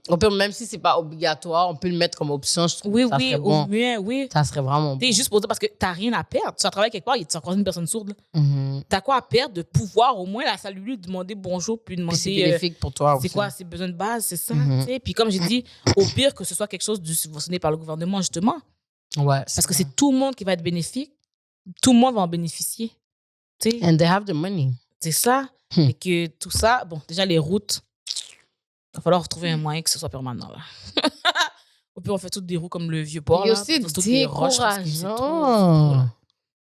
On peut, même si c'est pas obligatoire, on peut le mettre comme option, je trouve. Oui, ça oui, serait au bon. mieux, oui. Ça serait vraiment bon. Tu sais, juste pour dire, parce que tu n'as rien à perdre. Tu vas travailler quelque part, tu vas croiser une personne sourde. Tu as quoi à perdre de pouvoir au moins la saluer, lui demander bonjour, puis Puis demander c'est bénéfique pour toi aussi. c'est quoi ses besoins de base, c'est ça. Tu sais. Puis comme j'ai dit, au pire que ce soit quelque chose de subventionné par le gouvernement, justement. Ouais. Parce que c'est tout le monde qui va être bénéfique. Tout le monde va en bénéficier. Tu sais. And they have the money. C'est ça. Et que tout ça, bon, déjà les routes, il va falloir retrouver un moyen que ce soit permanent, là. Au pire, on fait toutes des roues comme le vieux port, là. C'est Toutes les roches, parce que c'est trop, décourageant. là.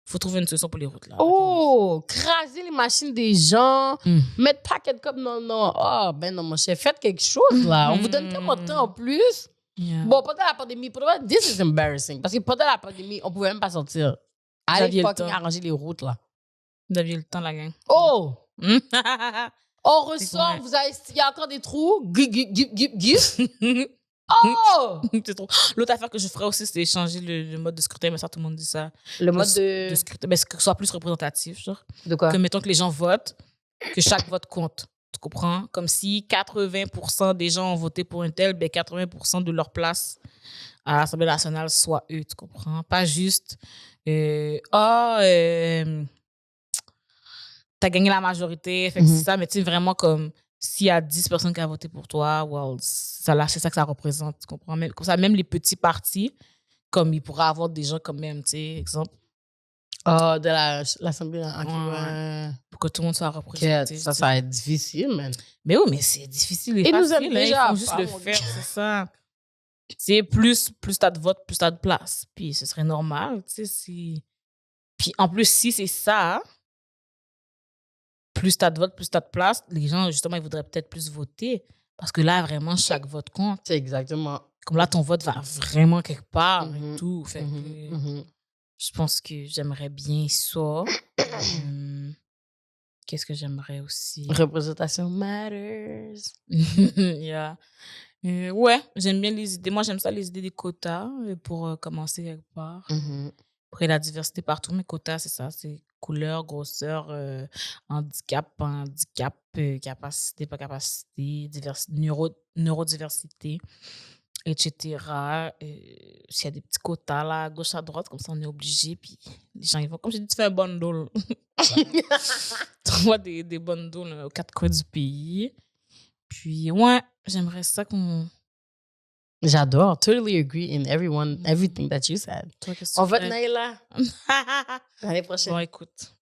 Faut trouver une solution pour les routes, là. Oh, craser les machines des gens, Mm. mettre paquet de comme non. Ah, ben non, mon chef, faites quelque chose, là. On vous donne tellement de temps en plus. Yeah. Bon, pendant la pandémie, pour de vrai, this is embarrassing. Parce que pendant la pandémie, on pouvait même pas sortir. Vous Allez aviez le fucking temps. arranger les routes, là. Vous aviez le temps, la gang. Oh! On C'est ressort, correct. il y a encore des trous. Gip. Oh! C'est trop. L'autre affaire que je ferais aussi, c'est changer le mode de scrutin, mais ça, tout le monde dit ça. Le mode de... De scrutin, mais que ce soit plus représentatif, genre. De quoi? Que mettons que les gens votent, que chaque vote compte. Tu comprends? Comme si 80% des gens ont voté pour un tel, ben 80% de leur place à l'Assemblée nationale soit eux, tu comprends? Pas juste, t'as gagné la majorité, fait que c'est ça, mais tu sais, vraiment comme s'il y a 10 personnes qui ont voté pour toi, well, c'est ça que ça représente, tu comprends? Même, comme ça, même les petits partis, comme ils pourraient avoir des gens quand même, tu sais, exemple, Oh, de l'Assemblée. Ok, Ouais. ouais. pour que tout le monde soit Ok, représenté. ça va être difficile, man. Mais oui, mais c'est difficile et Ils nous facile. aiment Hein, déjà il faut juste pas, le mon faire, gars. c'est ça. C'est plus t'as de votes, plus t'as de place. Puis ce serait normal, tu sais. Puis en plus, si c'est ça, plus t'as de votes, plus t'as de place, les gens, justement, ils voudraient peut-être plus voter. Parce que là, vraiment, chaque vote compte. C'est exactement. Comme là, ton vote va vraiment quelque part et Mhm. tout. Fait que Mhm. je pense que j'aimerais bien ça. Qu'est-ce que j'aimerais aussi? Représentation matters. Yeah. Ouais, j'aime bien les idées. Moi, j'aime ça, les idées des quotas pour commencer quelque part. Après, la diversité partout, mais quotas, c'est ça. C'est couleur, grosseur, handicap, capacité, pas capacité, neurodiversité, etc. S'il y a des petits quotas là, à gauche, à droite, comme ça, on est obligé. Puis les gens, ils vont, comme j'ai dit, tu fais un bundle. Tu vois des bundles aux quatre coins du pays. Puis, ouais, j'aimerais ça qu'on... J'adore. Totally agree in everything that you said. Toi, qu'est-ce que On tu vote ferais? Naïla l'année prochaine. Bon, écoute.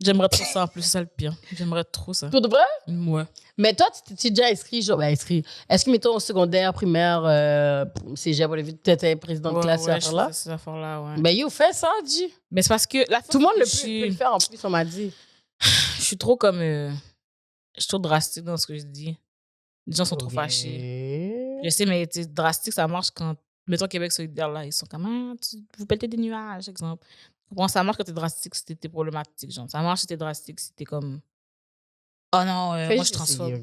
J'aimerais trop ça en plus, c'est ça le pire. J'aimerais trop ça. Pour de vrai? Ouais. Mais toi, tu t'es déjà inscrit, genre, inscrit. Est-ce que, mettons, au secondaire, primaire, cégep, tu étais président de classe, ouais, cette affaire-là? je fais ces affaires-là, ouais. Ben, you fais ça, G. Mais c'est parce que la Tout le monde je peut suis- le faire en plus, on m'a dit. Je suis trop comme... je suis trop drastique dans ce que je dis. Les gens sont trop fâchés. Je sais, mais tu sais, drastique, ça marche quand... Mettons Québec solidaire, là, ils sont comme... Ah, vous pelletez des nuages, exemple. Bon, ça marche quand t'es drastique si t'es problématique, genre. Ça marche si t'es drastique si t'es comme... Oh non, moi, je transforme.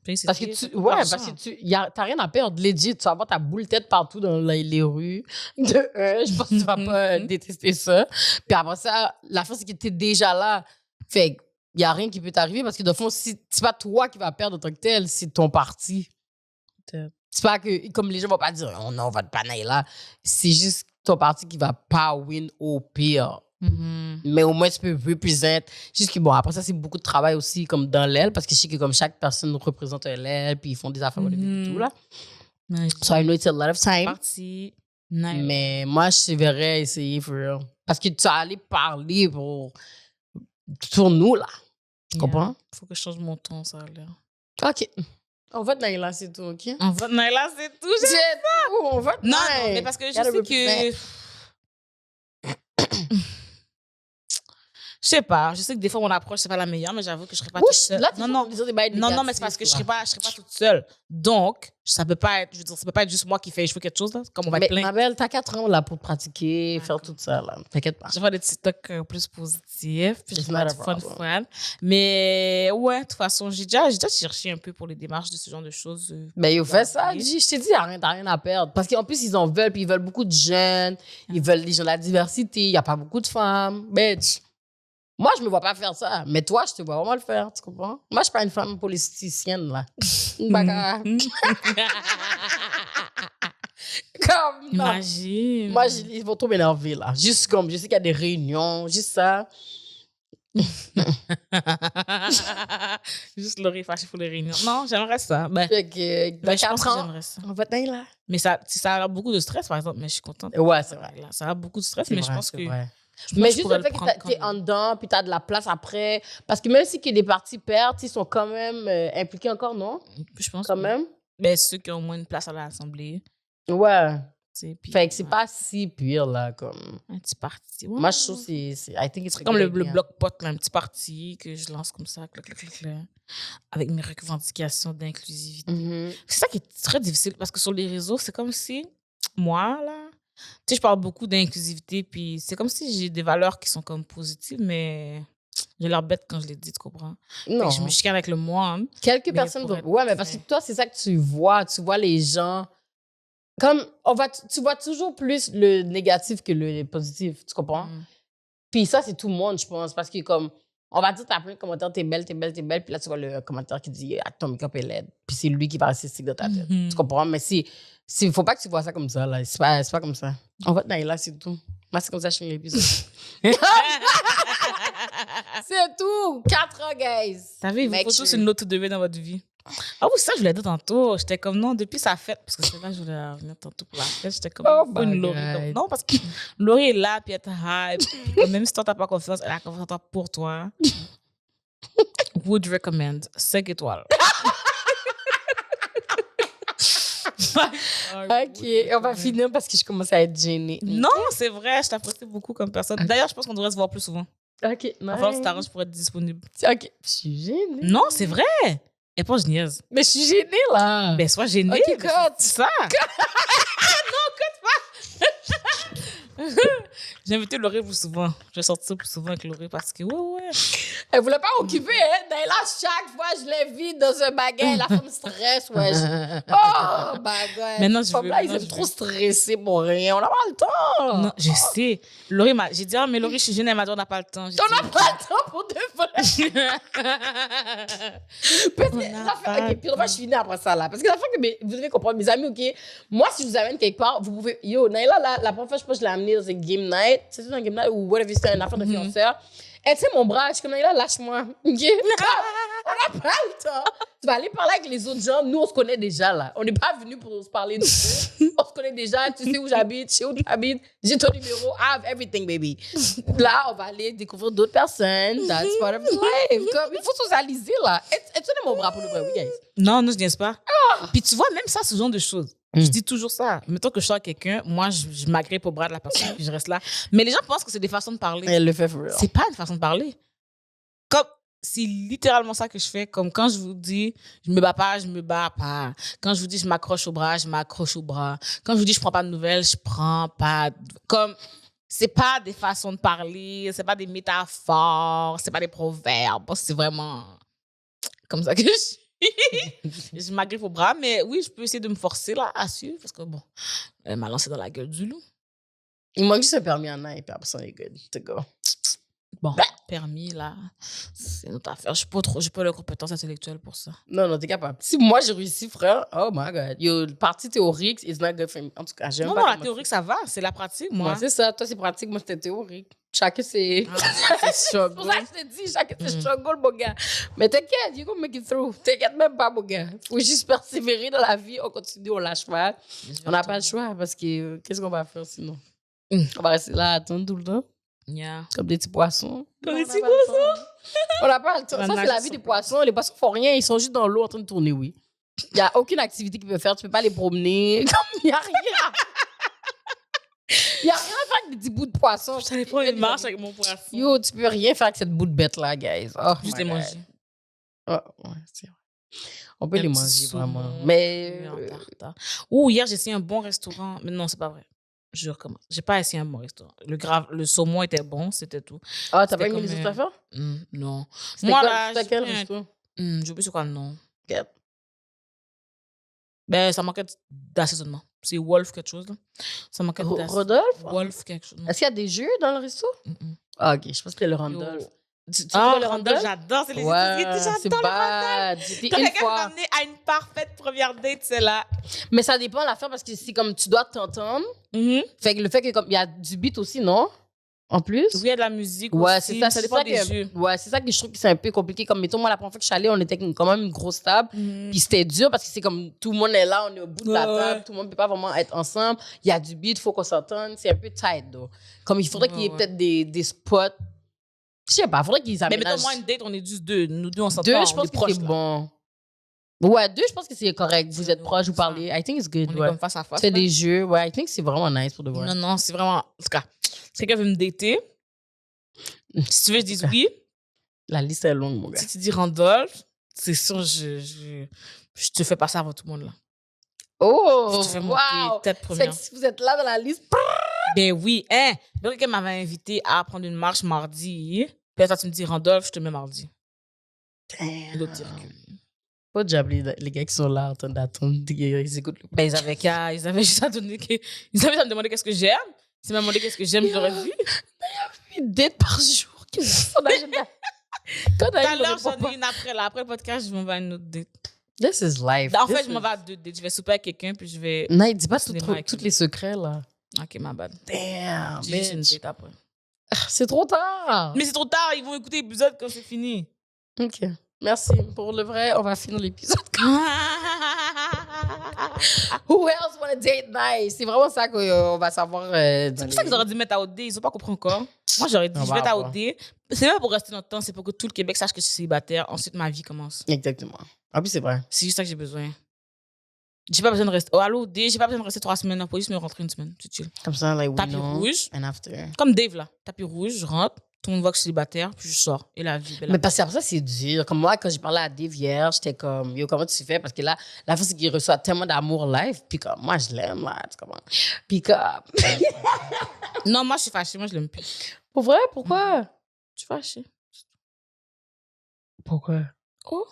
Parce que t'as rien à perdre, legit. Tu vas avoir ta boule tête partout dans les rues. Je pense que tu vas pas détester ça. Puis après ça, la fin, c'est que t'es déjà là. Fait il y a rien qui peut t'arriver parce que, de fond, c'est pas toi qui vas perdre en tant que tel, c'est ton parti. C'est pas que, comme les gens vont pas dire, oh non, on va te panailler là. C'est juste ton parti qui va pas win au pire. Mais au moins, tu peux représenter. Juste que, bon, après ça, c'est beaucoup de travail aussi, comme dans l'aile, parce que je sais que comme chaque personne représente un l'aile, puis ils font des affaires au début et tout, là. So I know it's a lot of time. Parti. Mais moi, je verrais essayer, for real. Parce que tu vas aller parler pour nous, là. Tu comprends? Faut que je change mon ton, ça a l'air. OK. On vote Naïla, c'est tout, OK? On vote Naïla, c'est tout. C'est tout, on vote Non, Naïla. mais parce que je Gotta sais que... Je sais pas. Je sais que des fois, mon approche, c'est pas la meilleure, mais j'avoue que je serais pas toute seule. Là, Non, mais c'est parce que je serais pas toute seule. Donc, ça peut pas être, je veux dire, ça peut pas être juste moi qui fais jouer quelque chose, là. Comme on va être Mais plein. ma belle, t'as 4 ans, là, pour pratiquer, faire tout ça, là. T'inquiète pas. Je vais faire des petits talks plus positifs, puis je It's vais not faire a du problem. fun. Mais ouais, de toute façon, j'ai déjà cherché un peu pour les démarches de ce genre de choses. Mais ils ont fait ça, Oui. G. Je t'ai dit, t'as rien à perdre. Parce qu'en plus, ils en veulent, puis ils veulent beaucoup de jeunes, ils veulent des gens de la diversité, il n'y a pas beaucoup de femmes. Bitch. Moi, je me vois pas faire ça. Mais toi, je te vois vraiment le faire, tu comprends? Moi, je suis pas une femme politicienne, là. Bagarre. Comme, non. Imagine. Moi, ils vont trop m'énerver, là. Juste comme, je sais qu'il y a des réunions, juste ça. Juste Laurie fâchée pour les réunions. Non, j'aimerais ça. Ben, Fait que, dans je pense 4 que ans, j'aimerais ça. on va être là. Mais ça a beaucoup de stress, par exemple, mais je suis contente. Ouais, c'est vrai. Là, ça a beaucoup de stress, C'est mais vrai, je pense c'est que... vrai. je pense Mais que je juste pourrais le fait prendre que t'es quand en même. dedans, puis t'as de la place après. Parce que même si que les partis perdent, ils sont quand même impliqués encore, non? Je pense Quand que- même? Ben, ceux qui ont au moins une place à l'Assemblée. Ouais. sais. Puis, Fait que c'est ouais, pas si pire, là, comme... un petit parti. Ouais, Moi, je trouve ouais. que c'est... I think it's C'est a comme good le idea. bloc-pot, là, un petit parti que je lance comme ça, clac, clac, clac, clac, avec mes revendications d'inclusivité. Mhm. C'est ça qui est très difficile parce que sur les réseaux, c'est comme si moi, là, tu sais, je parle beaucoup d'inclusivité, puis c'est comme si j'ai des valeurs qui sont comme positives, mais j'ai l'air bête quand je les dis, tu comprends? Fait Non. que je me chicane avec le moi. Hein. Quelques Mais personnes pour vont... être Ouais, mais parce que vrai. toi, c'est ça que tu vois. Tu vois les gens... Comme, tu vois toujours plus le négatif que le positif, tu comprends? Mm. Puis ça, c'est tout le monde, je pense, parce que comme... On va dire, t'as plein de commentaires, t'es belle, t'es belle, t'es belle, puis là, tu vois le commentaire qui dit, ah, ton make-up est laide. Puis c'est lui qui va rester stick dans ta tête. Mhm. Tu comprends? Mais faut pas que tu vois ça comme ça, là. C'est pas comme ça. On va te nailler là, c'est tout. Moi, c'est comme ça que je finis l'épisode. C'est tout! 4 ans, guys! T'as vu, il vous Make faut tous sure. une note de dans votre vie. Ah oui, ça, je voulais dire tantôt. J'étais comme, non, depuis sa fête, parce que c'est là que je voulais revenir tantôt pour la fête. J'étais comme, Oh il faut une my Laurie. God. Donc, non, parce que Laurie est là, puis elle te hype. Puis comme même si toi, t'as pas confiance, elle a confiance en toi pour toi. Would recommend 5 étoiles. OK, on va finir parce que je commence à être gênée. Non, c'est vrai, je t'apprécie beaucoup comme personne. D'ailleurs, je pense qu'on devrait se voir plus souvent. OK, nice. Enfin, tu t'arranges pour être disponible. OK, je suis gênée. Non, c'est vrai. Et pas, je niaise. Mais je suis gênée, là. Ben, sois gênée. OK, mais cut. c'est ça. J'ai invité Laurie plus souvent. Je vais sortir plus souvent avec Laurie parce que, ouais. Elle voulait pas occuper, hein. Là, chaque fois, je l'invite dans un bagage. La femme stresse, ouais. Oh, bagage. Maintenant, je Cette femme-là, veux- ils maintenant, aiment je trop veux. stresser pour rien. On n'a pas le temps. Non, je sais. Laurie m'a... J'ai dit, ah, mais Laurie, je suis jeune, elle m'a dit, on n'a pas le temps. J'ai On dit, n'a pas le temps pour de vrai. Parce que On la n'a fin, pas OK, puis moi, je suis née après ça, là. Parce que la fois que vous devez comprendre, mes amis, OK, moi, si je vous amène quelque part, vous pouvez... Yo, Naila, la première fois, je pense que je l'ai amenée dans une game night. C'était un game night ou whatever, c'était une affaire de fianceur. Elle tient mon bras, je suis comme, Naila, lâche-moi. OK? On n'a pas le temps. Tu vas aller parler avec les autres gens. Nous, on se connaît déjà, là. On n'est pas venus pour se parler de ça. On se connaît déjà. Tu sais où j'habite, je sais où tu habites. J'ai ton numéro. I have everything, baby. Là, on va aller découvrir d'autres personnes. That's part of life. Comme, il faut socialiser, là. Et tu donnes mon bras pour le vrai, oui, guys. non, je niaise pas. Puis tu vois, même ça, ce genre de choses. Je dis toujours ça. Mettons que je sors avec quelqu'un, moi, je m'agrippe au bras de la personne, puis je reste là. Mais les gens pensent que c'est des façons de parler. Elle le fait for real. C'est pas une façon de parler. Comme, c'est littéralement ça que je fais. Comme quand je vous dis, je me bats pas, je me bats pas. Quand je vous dis, je m'accroche au bras, je m'accroche au bras. Quand je vous dis, je prends pas de nouvelles, je prends pas. Comme, c'est pas des façons de parler, c'est pas des métaphores, c'est pas des proverbes. C'est vraiment comme ça que je suis. Je m'agrippe au bras, mais oui, je peux essayer de me forcer là à suivre parce que bon, elle m'a lancé dans la gueule du loup. Il manque juste un permis en an et puis après ça, on est good to go. Bon, permis là, c'est notre affaire. Je n'ai pas les compétences intellectuelles pour ça. Non, t'es capable. Si moi, j'ai réussi, frère, oh my God. Yo, partie théorique, it's not good for me. En tout cas, j'aime Non, pas non, la comment théorique, ça va, c'est la pratique, moi. Ouais, c'est ça. Toi, c'est pratique. Moi, c'était théorique. Chacun, c'est... C'est C'est pour ça que je te dis, chacun, c'est struggle, mon gars. Mais t'inquiète, you gonna make it through. T'inquiète même pas, mon gars. Faut juste persévérer dans la vie. On continue, on lâche pas. On n'a pas le choix parce que qu'est-ce qu'on va faire sinon? On va rester là à attendre tout le temps, Yeah. comme des petits poissons. Comme Non, des on n'a petits pas le temps. On n'a pas le temps. On Ça, nage c'est la vie sur des le poissons. Les poissons font rien. Ils sont juste dans l'eau en train de tourner, oui. Il n'y a aucune activité qu'ils peuvent faire. Tu peux pas les promener. Comme il n'y a rien. Il n'y a rien à faire avec des petits bouts de poisson. J'allais prendre une marche avec mon poisson. Yo, tu peux rien faire avec cette bout de bête-là, guys. Oh, Juste my les God. manger. Oh, ouais, c'est vrai. On peut Un les petit manger, saumon, vraiment. Mais... un tartare. Ouh, hier, j'ai essayé un bon restaurant. Mais non, c'est pas vrai. Je recommence. J'ai pas essayé un bon restaurant. Le saumon était bon, c'était tout. Ah, t'as C'était pas aimé comme les autres un- affaires? Non. C'était Moi, quoi- là, c'était j'ai quel pris un- resto? J'ai oublié c'est quoi le nom. Quel? Ben, ça manquait d'assaisonnement. C'est Wolf quelque chose, là. Ça manquait d'assaisonnement. Rodolphe? Wolf quelque chose. Est-ce qu'il y a des jeux dans le resto? Mm-mm. Ah, ok. Je pense que c'est le Yo. Randolph. Tu Ah, veux le Randolph, j'adore. C'est les Ouais, spécialités, c'est j'adore le Randolph. bad. C'était Quand une quelqu'un m'a fois. amené à une parfaite première date, c'est là. Mais ça dépend de l'affaire parce que c'est comme tu dois t'entendre. Fait que le fait que comme il y a du beat aussi, non? En plus? Oui, il y a de la musique Ouais, aussi. c'est ça. Ça c'est dépend ça des que- jeux. Ouais, c'est ça que je trouve que c'est un peu compliqué. Comme, mettons, moi, la première fois que je suis allée, on était quand même une grosse table. Puis c'était dur parce que c'est comme tout le monde est là, on est au bout de la Ouais, table, ouais. tout le monde peut pas vraiment être ensemble. Il y a du beat, il faut qu'on s'entende. C'est un peu tight, though. Comme il faudrait qu'il y ait Ouais, peut-être des spots. Je sais pas, il faudrait qu'ils Mais aménagent. mettons, moi, une date, on est juste deux. Nous deux, on s'entend. Deux, je on pense est que proches, c'est là. bon. Ouais, 2, je pense que c'est correct. Vous êtes nous, proches, vous ça. parlez. I think it's good. On est Ouais. comme face à face. Tu fais là. des jeux. Ouais, I think c'est vraiment nice pour de vrai. Non, non, c'est vraiment. En tout cas, si quelqu'un veut me dater, si tu veux, je dis oui. La liste est longue, mon gars. Si tu dis Randolph, c'est sûr, je te fais passer avant tout le monde là. Oh, Je te fais monter wow! tête C'est première. que si vous êtes là dans la liste, Ben oui, hein. Donc, quelqu'un m'avait invité à prendre une marche mardi. Puis toi, tu me dis Randolph, je te mets mardi. Et l'autre dire que. faut déjà appeler les gars qui sont là en train d'attendre. Ils écoutent le Ben, ils avaient juste à donner ils avaient à me demander qu'est-ce que j'aime. S'ils m'avaient demandé qu'est-ce que j'aime, je l'aurais vu. une date par jour. Qu'est-ce que son agenda? Quand Tout à elle l'heure, répond j'en pas. ai une après. Là. Après le podcast, je m'en vais à une autre date. This is life. En fait, je m'en vais à 2 dates. Je vais souper avec quelqu'un, puis je vais. Non, il dit pas Cinéma avec tous lui. les secrets, là. Ok, ma bad. Damn, J'ai juste une bitch. date après. C'est trop tard. Mais c'est trop tard, ils vont écouter l'épisode quand c'est fini. OK. Merci. Pour le vrai, on va finir l'épisode. Who else want a date nice? C'est vraiment ça qu'on va savoir. C'est pour ça qu'ils auraient dû mettre à OD. Ils n'ont pas compris encore. Moi, j'aurais dit, On je va vais mettre à avoir. OD. C'est même pour rester longtemps. C'est pour que tout le Québec sache que je suis célibataire. Ensuite, ma vie commence. Exactement. En plus, c'est vrai. C'est juste ça que j'ai besoin. J'ai pas besoin de rester. Oh, allô, OD, j'ai pas besoin de rester 3 semaines. Il faut juste me rentrer une semaine. C'est chill. Comme ça, like, we Tapis know. rouge. And after. Comme Dave, là. Tapis rouge, je rentre. Tout le monde voit que je suis célibataire. Puis je sors. Et la vie, belle. Mais parce qu'après ça, c'est dur. Comme moi, quand j'ai parlé à Dave hier, j'étais comme, yo, comment tu fais? Parce que là, la fois, c'est qu'il reçoit tellement d'amour live. Puis comme, moi, je l'aime, là. Tu comprends? Puis comme, Non, moi, je suis fâchée. Moi, je l'aime plus. pour vrai, pourquoi? Je suis fâchée. Pourquoi? Oh.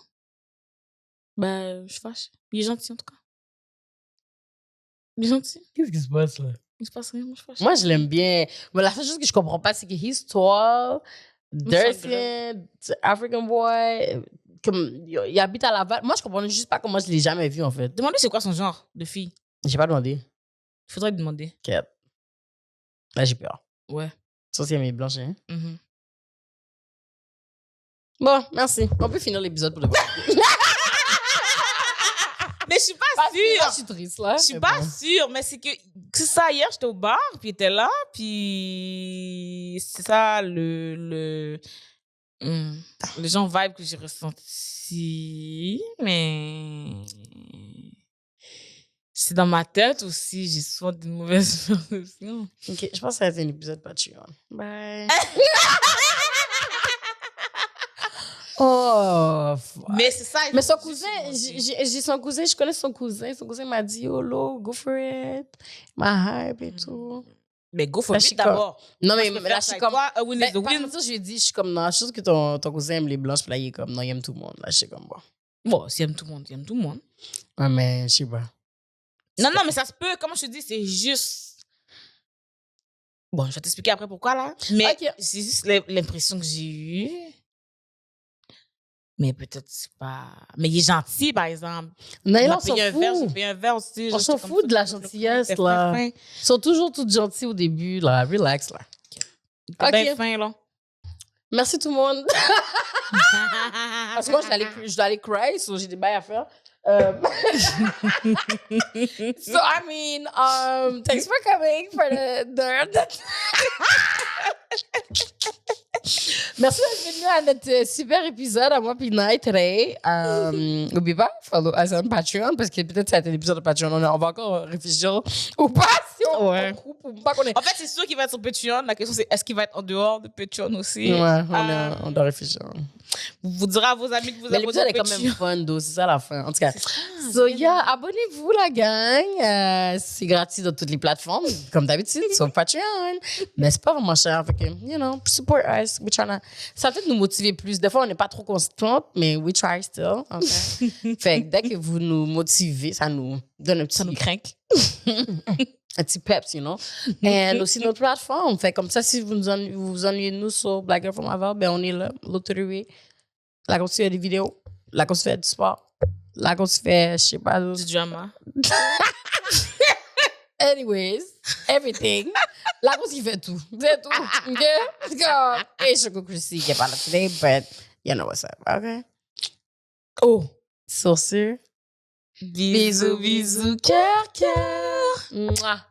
Ben, je suis fâchée. Il est gentil, en tout cas. Il est gentil. Qu'est-ce qui se passe, là? Il se passe rien. Moi, je suis fâchée. Moi, je l'aime bien. Mais la seule chose que je comprends pas, c'est que he's tall, dirty, African boy. Comme, il habite à Laval. Moi, je comprends juste pas comment je l'ai jamais vu, en fait. Demande-lui c'est quoi son genre de fille. J'ai pas demandé. Il faudrait lui demander. Quête. Là, j'ai peur. Ouais. Ça, c'est mes blanches, hein? Mhm. Bon, merci. On peut finir l'épisode pour le voir. Mais je suis pas Je sûre. suis triste, là. Je suis mais pas bon. sûre, mais c'est que c'est ça, hier, j'étais au bar, puis il était là, puis c'est ça, les gens vibe que j'ai ressenti, mais c'est dans ma tête aussi, j'ai souvent des mauvaises perceptions. OK, je pense que ça va être un épisode Patreon. Bye. Oh, fuck. Mais c'est ça. il Mais faut son juste cousin, demander. j'ai son cousin, je connais son cousin. Son cousin m'a dit, oh, lo, go for it. My hype et tout. Mais go for Là, je it suis comme- d'abord. Non, Moi, mais je peux là, faire je ça suis avec comme. toi, a win is Ben, a par win. contre, je lui ai dit, je suis comme, non, je suis sûr que ton cousin aime les blanches, puis là, il est comme, non, il aime tout le monde. Là, je suis comme, bon. Bon, s'il aime tout le monde, il aime tout le monde. Ouais, mais je sais pas. Non, non, mais ça se peut. Comme je te dis, c'est juste. Bon, je vais t'expliquer après pourquoi, là. Mais Ok. c'est juste l'impression que j'ai eue. Mais peut-être c'est pas. Mais il est gentil, par exemple. Non, Il on m'a s'en payé un verre, j'ai fout. payé un verre aussi. On s'en J'étais fout comme de la ça, gentillesse, il était là. fin, Ils sont toujours tous gentils au début, là. Relax, là. Il était bien Ok. fin, là. Merci tout le monde. Parce que moi, je dois aller cry, so j'ai des bails à faire. So, I mean, thanks for coming for the Merci d'être venu à notre super épisode à moi puis Night today. N'oubliez pas, follow us on Patreon parce que peut-être ça a été l'épisode de Patreon. On va encore réfléchir ou pas si on Ouais. groupe ou pas qu'on est. En fait, c'est sûr qu'il va être sur Patreon. La question, c'est est-ce qu'il va être en dehors de Patreon aussi? Ouais, Euh, on doit réfléchir. Vous direz à vos amis que vous Mais abonnez l'épisode au est quand même Patreon. fun, d'eau, c'est ça la fin. En tout cas, so yeah, abonnez-vous la gang. C'est gratuit dans toutes les plateformes, comme d'habitude, sauf Patreon. Mais c'est pas vraiment cher, fait que, you know, support us. We tryna... Ça va peut-être nous motiver plus. Des fois, on n'est pas trop constante, mais we try still. Okay? Fait que dès que vous nous motivez, ça nous donne un petit... Ça nous craint. un petit peps, you know. Et aussi notre plateforme. Fait comme ça, si vous vous ennuyez de nous sur Black Girl from Laval, ben on est là, l'autre rue. Là, qu'on se fait des vidéos. Là, qu'on se fait du sport. Là, qu'on se fait, je sais pas, Du drama. anyways, everything. Là, qu'on se fait tout. C'est tout. OK? Comme, et Choco Chrissy qui est pas là today, but you know what's up, OK? Oh! Sur ce, bisous, bisous, cœur, cœur. Mouah.